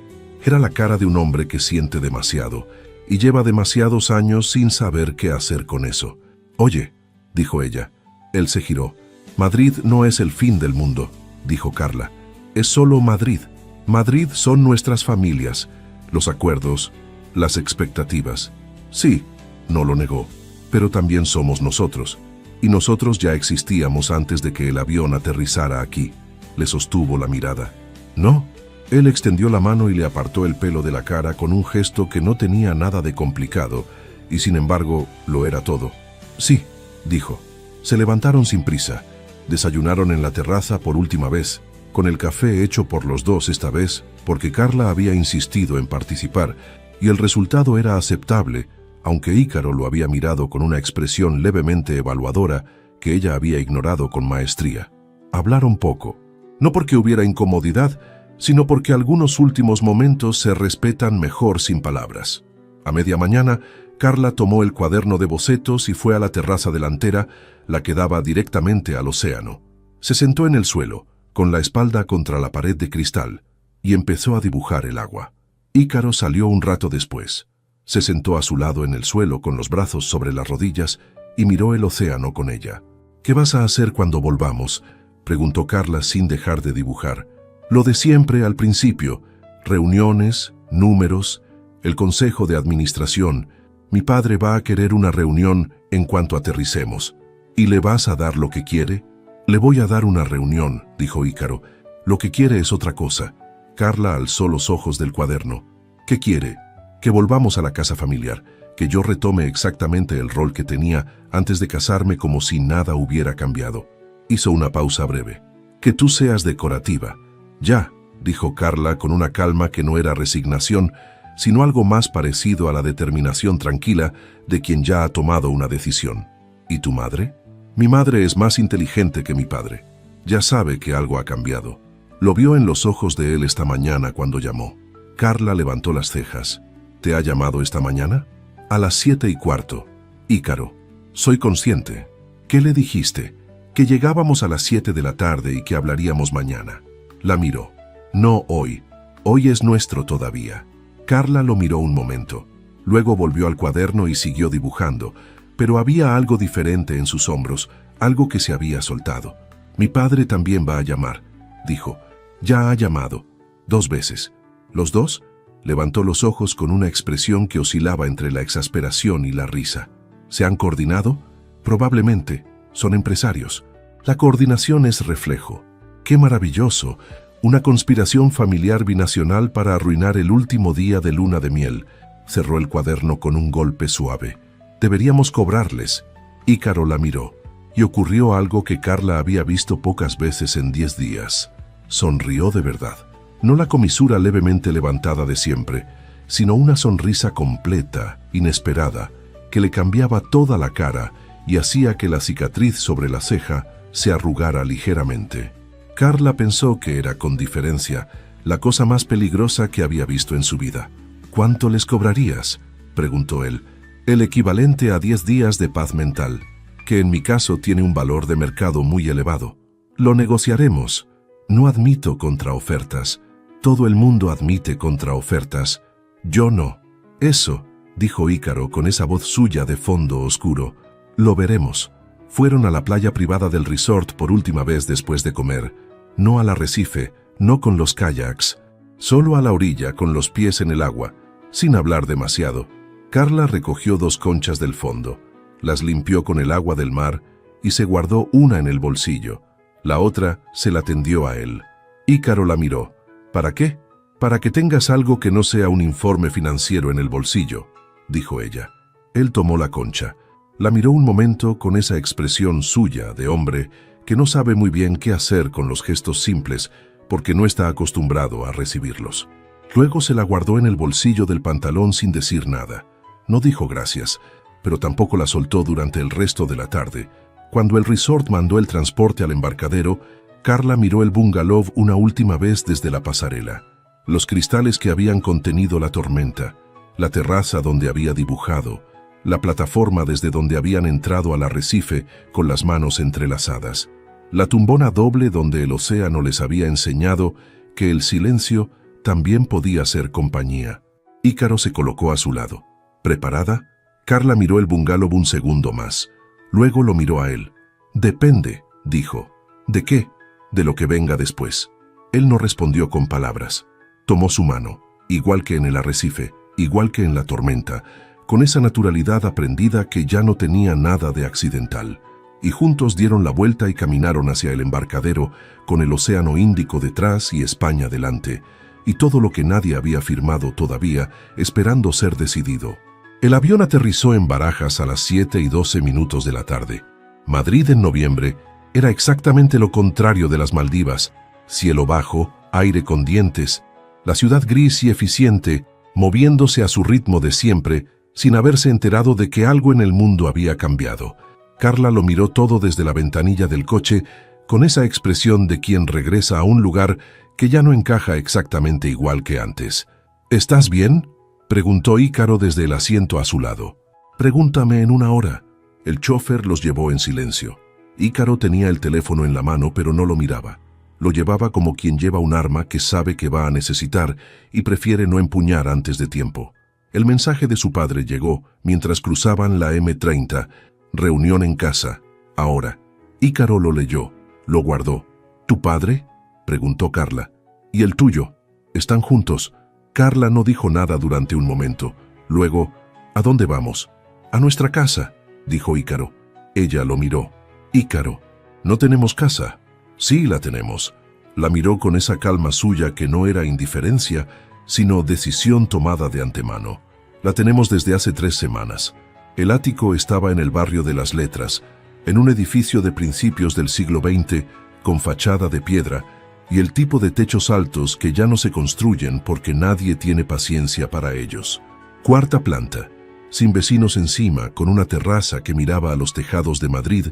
Era la cara de un hombre que siente demasiado y lleva demasiados años sin saber qué hacer con eso. «Oye», dijo ella. Él se giró. «Madrid no es el fin del mundo», dijo Carla. «Es solo Madrid. Madrid son nuestras familias, los acuerdos, las expectativas». «Sí», no lo negó, «pero también somos nosotros. Y nosotros ya existíamos antes de que el avión aterrizara aquí». Le sostuvo la mirada. «¿No?» Él extendió la mano y le apartó el pelo de la cara con un gesto que no tenía nada de complicado, y sin embargo lo era todo. «Sí», dijo. Se levantaron sin prisa. Desayunaron en la terraza por última vez, con el café hecho por los dos esta vez, porque Carla había insistido en participar, y el resultado era aceptable, aunque Ícaro lo había mirado con una expresión levemente evaluadora que ella había ignorado con maestría. Hablaron poco, no porque hubiera incomodidad, sino porque algunos últimos momentos se respetan mejor sin palabras. A media mañana, Carla tomó el cuaderno de bocetos y fue a la terraza delantera, la que daba directamente al océano. Se sentó en el suelo, con la espalda contra la pared de cristal, y empezó a dibujar el agua. Ícaro salió un rato después. Se sentó a su lado en el suelo con los brazos sobre las rodillas y miró el océano con ella. «¿Qué vas a hacer cuando volvamos?», preguntó Carla sin dejar de dibujar. «Lo de siempre al principio, reuniones, números, el consejo de administración. Mi padre va a querer una reunión en cuanto aterricemos. ¿Y le vas a dar lo que quiere?» «Le voy a dar una reunión», dijo Ícaro. «Lo que quiere es otra cosa». Carla alzó los ojos del cuaderno. «¿Qué quiere?» «Que volvamos a la casa familiar, que yo retome exactamente el rol que tenía antes de casarme como si nada hubiera cambiado». Hizo una pausa breve. «Que tú seas decorativa». «Ya», dijo Carla con una calma que no era resignación, sino algo más parecido a la determinación tranquila de quien ya ha tomado una decisión. «¿Y tu madre?» «Mi madre es más inteligente que mi padre. Ya sabe que algo ha cambiado». Lo vio en los ojos de él esta mañana cuando llamó. Carla levantó las cejas. ¿Te ha llamado esta mañana? A las 7:15. Ícaro, soy consciente. ¿Qué le dijiste? Que llegábamos a las 7 de la tarde y que hablaríamos mañana. La miró. No hoy. Hoy es nuestro todavía. Carla lo miró un momento. Luego volvió al cuaderno y siguió dibujando, pero había algo diferente en sus hombros, algo que se había soltado. Mi padre también va a llamar, dijo. Ya ha llamado. 2 veces. ¿Los dos? Levantó los ojos con una expresión que oscilaba entre la exasperación y la risa. ¿Se han coordinado? Probablemente. Son empresarios. La coordinación es reflejo. ¡Qué maravilloso! Una conspiración familiar binacional para arruinar el último día de luna de miel. Cerró el cuaderno con un golpe suave. Deberíamos cobrarles. Ícaro la miró. Y ocurrió algo que Carla había visto pocas veces en 10 días. Sonrió de verdad. No la comisura levemente levantada de siempre, sino una sonrisa completa, inesperada, que le cambiaba toda la cara y hacía que la cicatriz sobre la ceja se arrugara ligeramente. Carla pensó que era, con diferencia, la cosa más peligrosa que había visto en su vida. ¿Cuánto les cobrarías?, preguntó él. El equivalente a 10 días de paz mental, que en mi caso tiene un valor de mercado muy elevado. Lo negociaremos. No admito contraofertas. Todo el mundo admite contraofertas. Yo no. Eso, dijo Ícaro con esa voz suya de fondo oscuro. Lo veremos. Fueron a la playa privada del resort por última vez después de comer. No al arrecife, no con los kayaks. Solo a la orilla, con los pies en el agua, sin hablar demasiado. Carla recogió 2 conchas del fondo. Las limpió con el agua del mar y se guardó una en el bolsillo. La otra se la tendió a él. Ícaro la miró. ¿Para qué? Para que tengas algo que no sea un informe financiero en el bolsillo, dijo ella. Él tomó la concha. La miró un momento con esa expresión suya de hombre que no sabe muy bien qué hacer con los gestos simples porque no está acostumbrado a recibirlos. Luego se la guardó en el bolsillo del pantalón sin decir nada. No dijo gracias, pero tampoco la soltó durante el resto de la tarde. Cuando el resort mandó el transporte al embarcadero, Carla miró el bungalow una última vez desde la pasarela. Los cristales que habían contenido la tormenta, la terraza donde había dibujado, la plataforma desde donde habían entrado al arrecife con las manos entrelazadas, la tumbona doble donde el océano les había enseñado que el silencio también podía ser compañía. Ícaro se colocó a su lado. ¿Preparada? Carla miró el bungalow un segundo más. Luego lo miró a él. Depende, dijo. ¿De qué? De lo que venga después. Él no respondió con palabras. Tomó su mano, igual que en el arrecife, igual que en la tormenta, con esa naturalidad aprendida que ya no tenía nada de accidental. Y juntos dieron la vuelta y caminaron hacia el embarcadero, con el océano Índico detrás y España delante, y todo lo que nadie había firmado todavía, esperando ser decidido. El avión aterrizó en Barajas a las 7:12 de la tarde. Madrid en noviembre era exactamente lo contrario de las Maldivas. Cielo bajo, aire con dientes, la ciudad gris y eficiente, moviéndose a su ritmo de siempre, sin haberse enterado de que algo en el mundo había cambiado. Carla lo miró todo desde la ventanilla del coche, con esa expresión de quien regresa a un lugar que ya no encaja exactamente igual que antes. ¿Estás bien?, preguntó Ícaro desde el asiento a su lado. Pregúntame en 1 hora. El chofer los llevó en silencio. Ícaro tenía el teléfono en la mano, pero no lo miraba. Lo llevaba como quien lleva un arma que sabe que va a necesitar y prefiere no empuñar antes de tiempo. El mensaje de su padre llegó mientras cruzaban la M30. Reunión en casa. Ahora. Ícaro lo leyó. Lo guardó. ¿Tu padre?, preguntó Carla. ¿Y el tuyo? ¿Están juntos? Carla no dijo nada durante un momento. Luego, ¿a dónde vamos? A nuestra casa, dijo Ícaro. Ella lo miró. Ícaro, ¿no tenemos casa? Sí, la tenemos. La miró con esa calma suya que no era indiferencia, sino decisión tomada de antemano. La tenemos desde hace 3 semanas. El ático estaba en el barrio de Las Letras, en un edificio de principios del siglo XX, con fachada de piedra, y el tipo de techos altos que ya no se construyen porque nadie tiene paciencia para ellos. 4ª planta, sin vecinos encima, con una terraza que miraba a los tejados de Madrid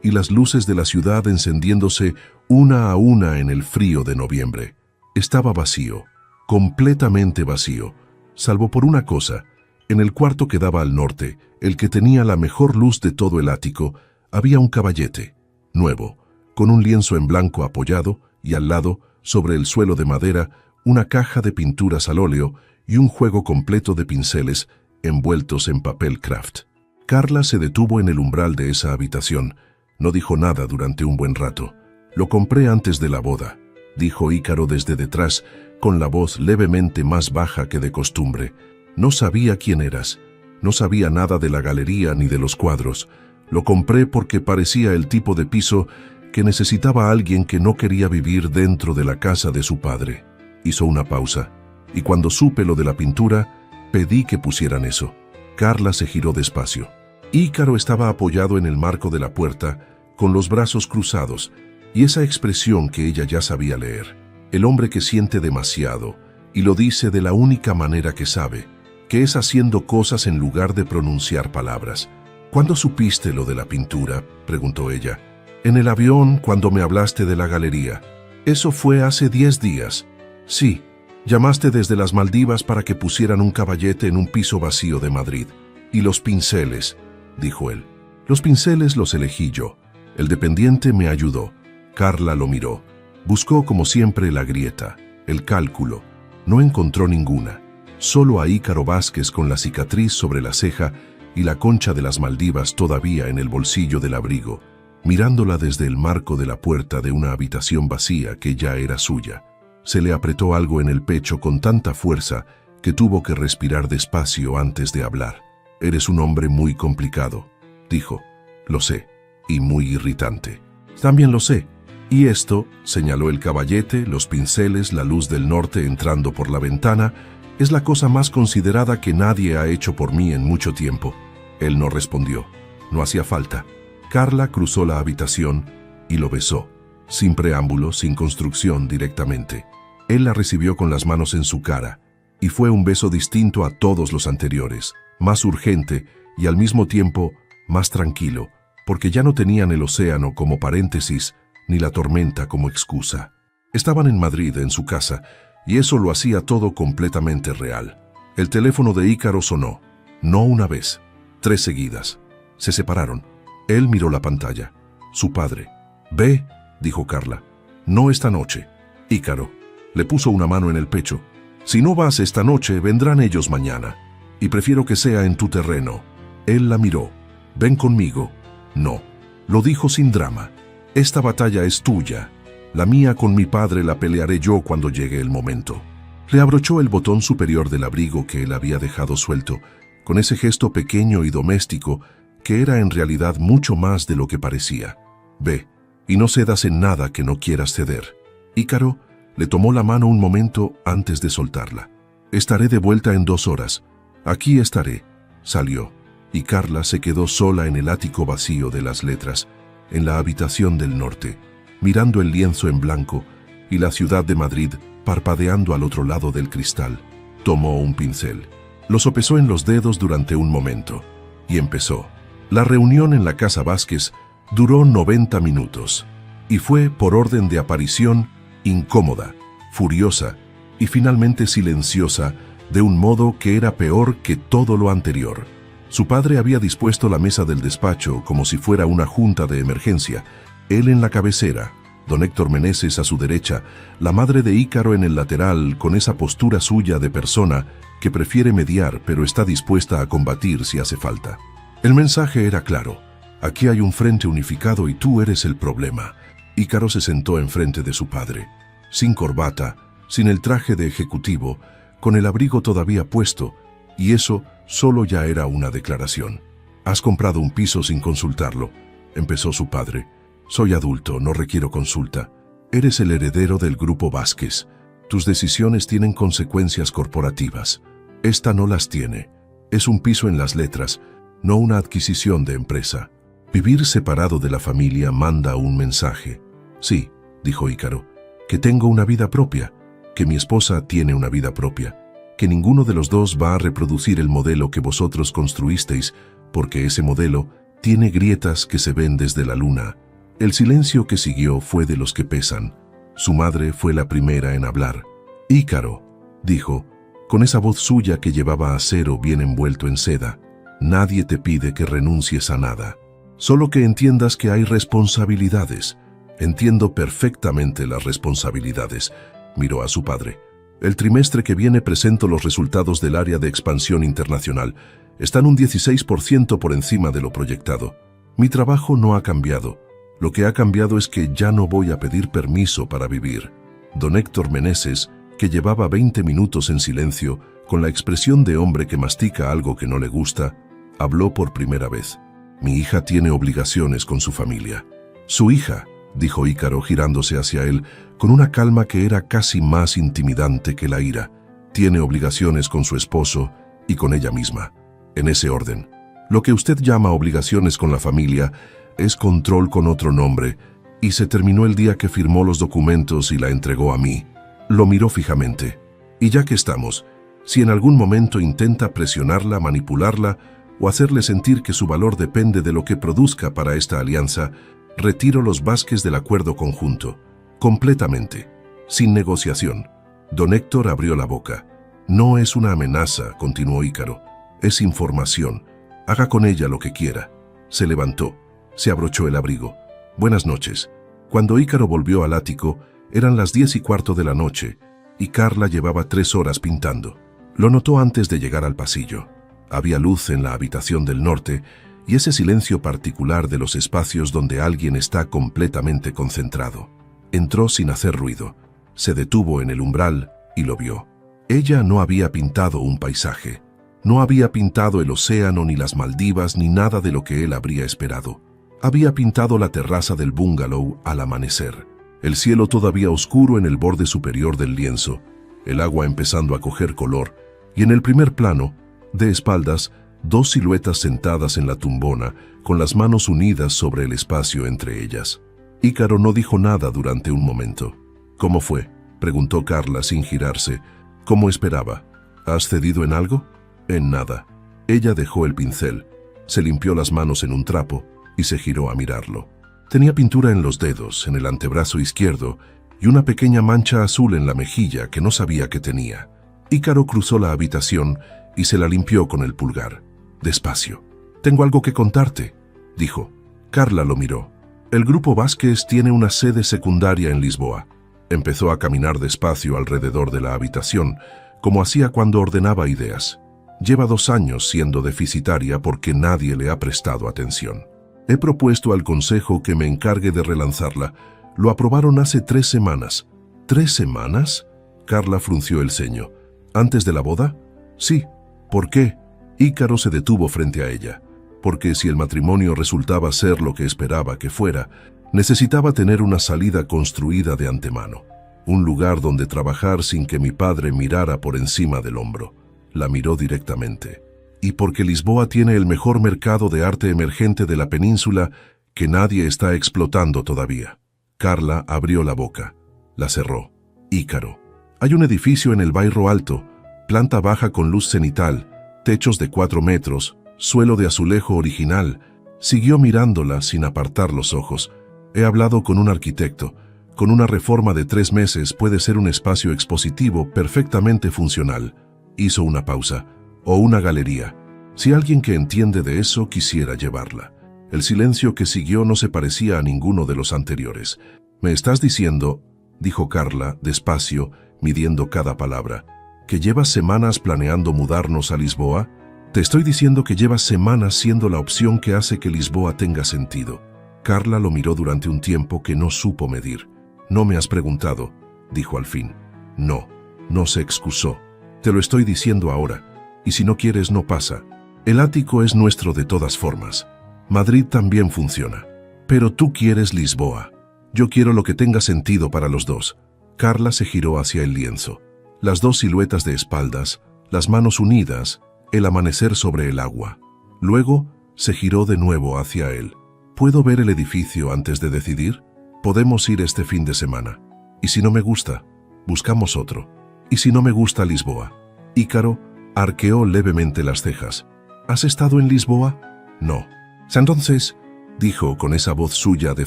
y las luces de la ciudad encendiéndose una a una en el frío de noviembre. Estaba vacío, completamente vacío, salvo por una cosa. En el cuarto que daba al norte, el que tenía la mejor luz de todo el ático, había un caballete, nuevo, con un lienzo en blanco apoyado y al lado, sobre el suelo de madera, una caja de pinturas al óleo y un juego completo de pinceles envueltos en papel craft. Carla se detuvo en el umbral de esa habitación. No dijo nada durante un buen rato. «Lo compré antes de la boda», dijo Ícaro desde detrás, con la voz levemente más baja que de costumbre. «No sabía quién eras. No sabía nada de la galería ni de los cuadros. Lo compré porque parecía el tipo de piso que necesitaba a alguien que no quería vivir dentro de la casa de su padre». Hizo una pausa, y cuando supe lo de la pintura, pedí que pusieran eso. Carla se giró despacio. Ícaro estaba apoyado en el marco de la puerta, con los brazos cruzados, y esa expresión que ella ya sabía leer. El hombre que siente demasiado, y lo dice de la única manera que sabe, que es haciendo cosas en lugar de pronunciar palabras. «¿Cuándo supiste lo de la pintura?», preguntó ella. «En el avión, cuando me hablaste de la galería. Eso fue hace 10 días. Sí, llamaste desde las Maldivas para que pusieran un caballete en un piso vacío de Madrid. Y los pinceles», dijo él. «Los pinceles los elegí yo. El dependiente me ayudó». Carla lo miró. Buscó como siempre la grieta, el cálculo. No encontró ninguna. Solo a Ícaro Vázquez con la cicatriz sobre la ceja y la concha de las Maldivas todavía en el bolsillo del abrigo, mirándola desde el marco de la puerta de una habitación vacía que ya era suya. Se le apretó algo en el pecho con tanta fuerza que tuvo que respirar despacio antes de hablar. «Eres un hombre muy complicado», dijo. «Lo sé, y muy irritante». «También lo sé. Y esto», señaló el caballete, los pinceles, la luz del norte entrando por la ventana, «es la cosa más considerada que nadie ha hecho por mí en mucho tiempo». Él no respondió. No hacía falta. Carla cruzó la habitación y lo besó, sin preámbulo, sin construcción, directamente. Él la recibió con las manos en su cara, y fue un beso distinto a todos los anteriores, más urgente y al mismo tiempo más tranquilo, porque ya no tenían el océano como paréntesis ni la tormenta como excusa. Estaban en Madrid, en su casa, y eso lo hacía todo completamente real. El teléfono de Ícaro sonó, no una vez, 3 seguidas. Se separaron. Él miró la pantalla. Su padre. «Ve», dijo Carla. «No esta noche». Ícaro le puso una mano en el pecho. «Si no vas esta noche, vendrán ellos mañana. Y prefiero que sea en tu terreno». Él la miró. «Ven conmigo». «No». Lo dijo sin drama. «Esta batalla es tuya. La mía con mi padre la pelearé yo cuando llegue el momento». Le abrochó el botón superior del abrigo que él había dejado suelto, con ese gesto pequeño y doméstico que era en realidad mucho más de lo que parecía. «Ve, y no cedas en nada que no quieras ceder». Ícaro le tomó la mano un momento antes de soltarla. «Estaré de vuelta en 2 horas. Aquí estaré». Salió, y Carla se quedó sola en el ático vacío de las letras, en la habitación del norte, mirando el lienzo en blanco y la ciudad de Madrid parpadeando al otro lado del cristal. Tomó un pincel. Lo sopesó en los dedos durante un momento, y empezó. La reunión en la Casa Vázquez duró 90 minutos, y fue, por orden de aparición, incómoda, furiosa y finalmente silenciosa, de un modo que era peor que todo lo anterior. Su padre había dispuesto la mesa del despacho como si fuera una junta de emergencia, él en la cabecera, don Héctor Meneses a su derecha, la madre de Ícaro en el lateral con esa postura suya de persona que prefiere mediar pero está dispuesta a combatir si hace falta. El mensaje era claro: aquí hay un frente unificado y tú eres el problema. Ícaro se sentó enfrente de su padre, sin corbata, sin el traje de ejecutivo, con el abrigo todavía puesto, y eso solo ya era una declaración. «Has comprado un piso sin consultarlo», empezó su padre. «Soy adulto, no requiero consulta. Eres el heredero del grupo Vázquez. Tus decisiones tienen consecuencias corporativas. Esta no las tiene. Es un piso en las letras, no una adquisición de empresa. Vivir separado de la familia manda un mensaje». «Sí», dijo Ícaro, «que tengo una vida propia, que mi esposa tiene una vida propia, que ninguno de los dos va a reproducir el modelo que vosotros construisteis, porque ese modelo Tiene grietas que se ven desde la luna. El silencio que siguió fue de los que pesan. Su madre fue la primera en hablar. «Ícaro», dijo, con esa voz suya que llevaba acero bien envuelto en seda, «nadie te pide que renuncies a nada. Solo que entiendas que hay responsabilidades». «Entiendo perfectamente las responsabilidades», miró a su padre. «El trimestre que viene presento los resultados del área de expansión internacional. Están un 16% por encima de lo proyectado. Mi trabajo no ha cambiado. Lo que ha cambiado es que ya no voy a pedir permiso para vivir». Don Héctor Meneses, que llevaba 20 minutos en silencio, con la expresión de hombre que mastica algo que no le gusta, habló por primera vez. «Mi hija tiene obligaciones con su familia». «¿Su hija?», dijo Ícaro girándose hacia él, con una calma que era casi más intimidante que la ira. «Tiene obligaciones con su esposo y con ella misma. En ese orden. Lo que usted llama obligaciones con la familia es control con otro nombre, y se terminó el día que firmó los documentos y la entregó a mí». Lo miró fijamente. «Y ya que estamos, si en algún momento intenta presionarla, manipularla o hacerle sentir que su valor depende de lo que produzca para esta alianza, retiro los vasques del acuerdo conjunto. Completamente. Sin negociación». Don Héctor abrió la boca. «No es una amenaza», continuó Ícaro. «Es información. Haga con ella lo que quiera». Se levantó. Se abrochó el abrigo. «Buenas noches». Cuando Ícaro volvió al ático, eran las 10:15 de la noche, y Carla llevaba 3 horas pintando. Lo notó antes de llegar al pasillo. Había luz en la habitación del norte, y ese silencio particular de los espacios donde alguien está completamente concentrado. Entró sin hacer ruido. Se detuvo en el umbral y lo vio. Ella no había pintado un paisaje. No había pintado el océano, ni las Maldivas, ni nada de lo que él habría esperado. Había pintado la terraza del bungalow al amanecer. El cielo todavía oscuro en el borde superior del lienzo, el agua empezando a coger color, y en el primer plano, de espaldas, 2 siluetas sentadas en la tumbona, con las manos unidas sobre el espacio entre ellas. Ícaro no dijo nada durante un momento. «¿Cómo fue?», preguntó Carla sin girarse. «¿Cómo esperaba? ¿Has cedido en algo?». «En nada». Ella dejó el pincel, se limpió las manos en un trapo y se giró a mirarlo. Tenía pintura en los dedos, en el antebrazo izquierdo, y una pequeña mancha azul en la mejilla que no sabía que tenía. Ícaro cruzó la habitación y se la limpió con el pulgar. «Despacio. Tengo algo que contarte», dijo. Carla lo miró. «El Grupo Vázquez tiene una sede secundaria en Lisboa». Empezó a caminar despacio alrededor de la habitación, como hacía cuando ordenaba ideas. «Lleva 2 años siendo deficitaria porque nadie le ha prestado atención. He propuesto al consejo que me encargue de relanzarla. Lo aprobaron hace 3 semanas». «¿3 semanas?» Carla frunció el ceño. «¿Antes de la boda?» «Sí». «¿Por qué?» Ícaro se detuvo frente a ella. «Porque si el matrimonio resultaba ser lo que esperaba que fuera, necesitaba tener una salida construida de antemano. Un lugar donde trabajar sin que mi padre mirara por encima del hombro». La miró directamente. «Y porque Lisboa tiene el mejor mercado de arte emergente de la península que nadie está explotando todavía». Carla abrió la boca. La cerró. «Ícaro. Hay un edificio en el Bairro Alto, planta baja con luz cenital, techos de 4 metros, suelo de azulejo original». Siguió mirándola sin apartar los ojos. «He hablado con un arquitecto. Con una reforma de 3 meses puede ser un espacio expositivo perfectamente funcional». Hizo una pausa. «O una galería. Si alguien que entiende de eso quisiera llevarla». El silencio que siguió no se parecía a ninguno de los anteriores. «¿Me estás diciendo», dijo Carla, despacio, midiendo cada palabra, «que llevas semanas planeando mudarnos a Lisboa?» «Te estoy diciendo que llevas semanas siendo la opción que hace que Lisboa tenga sentido». Carla lo miró durante un tiempo que no supo medir. «No me has preguntado», dijo al fin. «No», no se excusó. «Te lo estoy diciendo ahora, y si no quieres no pasa. El ático es nuestro de todas formas. Madrid también funciona. Pero tú quieres Lisboa. Yo quiero lo que tenga sentido para los dos». Carla se giró hacia el lienzo. Las 2 siluetas de espaldas, las manos unidas, el amanecer sobre el agua. Luego se giró de nuevo hacia él. «¿Puedo ver el edificio antes de decidir? Podemos ir este fin de semana. Y si no me gusta, buscamos otro. Y si no me gusta Lisboa». Ícaro arqueó levemente las cejas. «¿Has estado en Lisboa?» «No». Entonces, dijo con esa voz suya de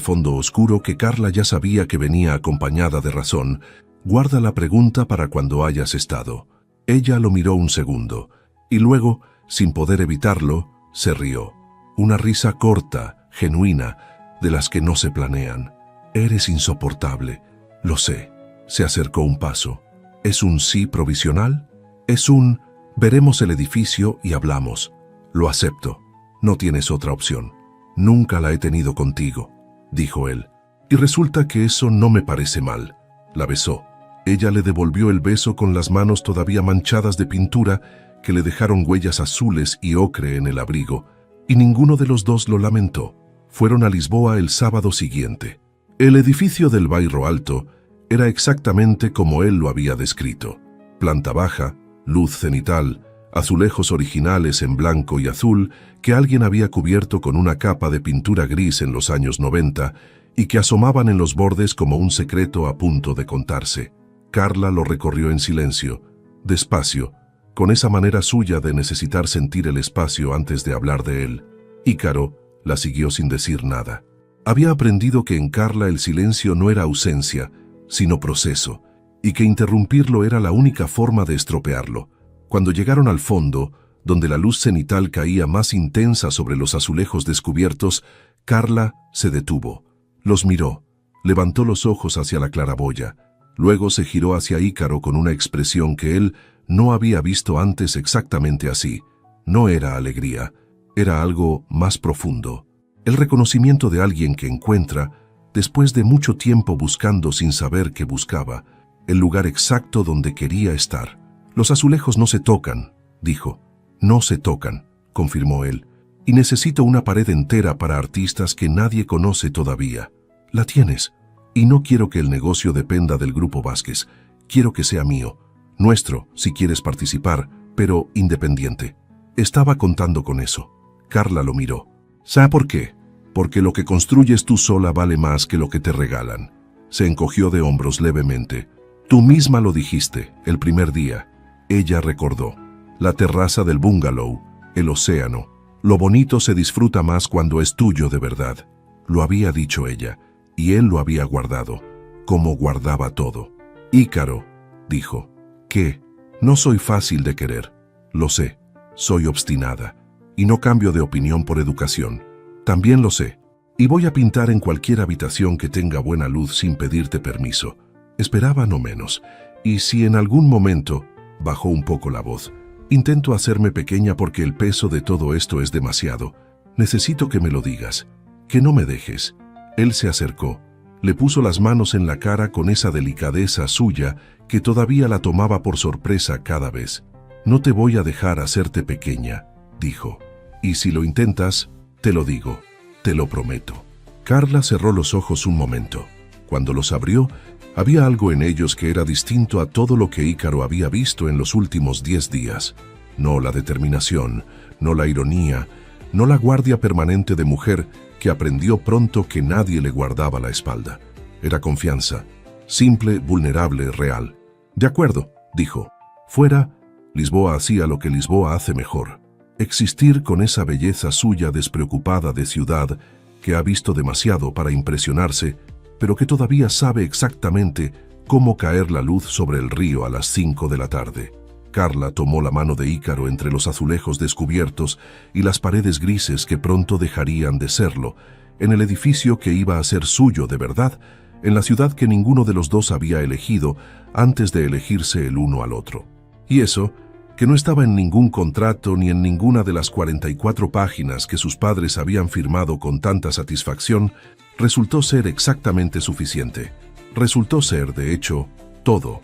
fondo oscuro que Carla ya sabía que venía acompañada de razón, guarda la pregunta para cuando hayas estado. Ella lo miró un segundo, y luego, sin poder evitarlo, se rió. Una risa corta, genuina, de las que no se planean. Eres insoportable, lo sé. Se acercó un paso. ¿Es un sí provisional? Es un veremos el edificio y hablamos. Lo acepto. No tienes otra opción. Nunca la he tenido contigo, dijo él. Y resulta que eso no me parece mal. La besó. Ella le devolvió el beso con las manos todavía manchadas de pintura que le dejaron huellas azules y ocre en el abrigo, y ninguno de los dos lo lamentó. Fueron a Lisboa el sábado siguiente. El edificio del Bairro Alto era exactamente como él lo había descrito. Planta baja, luz cenital, azulejos originales en blanco y azul que alguien había cubierto con una capa de pintura gris en los años 90 y que asomaban en los bordes como un secreto a punto de contarse. Carla lo recorrió en silencio, despacio, con esa manera suya de necesitar sentir el espacio antes de hablar de él. Ícaro la siguió sin decir nada. Había aprendido que en Carla el silencio no era ausencia, sino proceso, y que interrumpirlo era la única forma de estropearlo. Cuando llegaron al fondo, donde la luz cenital caía más intensa sobre los azulejos descubiertos, Carla se detuvo, los miró, levantó los ojos hacia la claraboya, luego se giró hacia Ícaro con una expresión que él no había visto antes exactamente así. No era alegría, era algo más profundo. El reconocimiento de alguien que encuentra, después de mucho tiempo buscando sin saber qué buscaba, el lugar exacto donde quería estar. Los azulejos no se tocan, dijo. No se tocan, confirmó él. Y necesito una pared entera para artistas que nadie conoce todavía. La tienes. Y no quiero que el negocio dependa del Grupo Vázquez. Quiero que sea mío. Nuestro, si quieres participar, pero independiente. Estaba contando con eso. Carla lo miró. ¿Sabe por qué? Porque lo que construyes tú sola vale más que lo que te regalan. Se encogió de hombros levemente. Tú misma lo dijiste, el primer día. Ella recordó. La terraza del bungalow, el océano. Lo bonito se disfruta más cuando es tuyo de verdad. Lo había dicho ella, y él lo había guardado, como guardaba todo. Ícaro, dijo. ¿Qué? No soy fácil de querer. Lo sé. Soy obstinada. Y no cambio de opinión por educación. También lo sé. Y voy a pintar en cualquier habitación que tenga buena luz sin pedirte permiso. Esperaba no menos. Y si en algún momento, bajó un poco la voz, intento hacerme pequeña porque el peso de todo esto es demasiado, necesito que me lo digas, que no me dejes. Él se acercó, le puso las manos en la cara con esa delicadeza suya que todavía la tomaba por sorpresa cada vez. No te voy a dejar hacerte pequeña, dijo. Y si lo intentas, te lo digo, te lo prometo. Carla cerró los ojos un momento. Cuando los abrió, había algo en ellos que era distinto a todo lo que Ícaro había visto en los últimos 10 días. No la determinación, no la ironía, no la guardia permanente de mujer que aprendió pronto que nadie le guardaba la espalda. Era confianza, simple, vulnerable, real. De acuerdo, dijo. Fuera, Lisboa hacía lo que Lisboa hace mejor. Existir con esa belleza suya despreocupada de ciudad que ha visto demasiado para impresionarse, pero que todavía sabe exactamente cómo caer la luz sobre el río a las 5 de la tarde. Carla tomó la mano de Ícaro entre los azulejos descubiertos y las paredes grises que pronto dejarían de serlo, en el edificio que iba a ser suyo de verdad, en la ciudad que ninguno de los dos había elegido antes de elegirse el uno al otro. Y eso, que no estaba en ningún contrato ni en ninguna de las 44 páginas que sus padres habían firmado con tanta satisfacción, resultó ser exactamente suficiente. Resultó ser, de hecho, todo.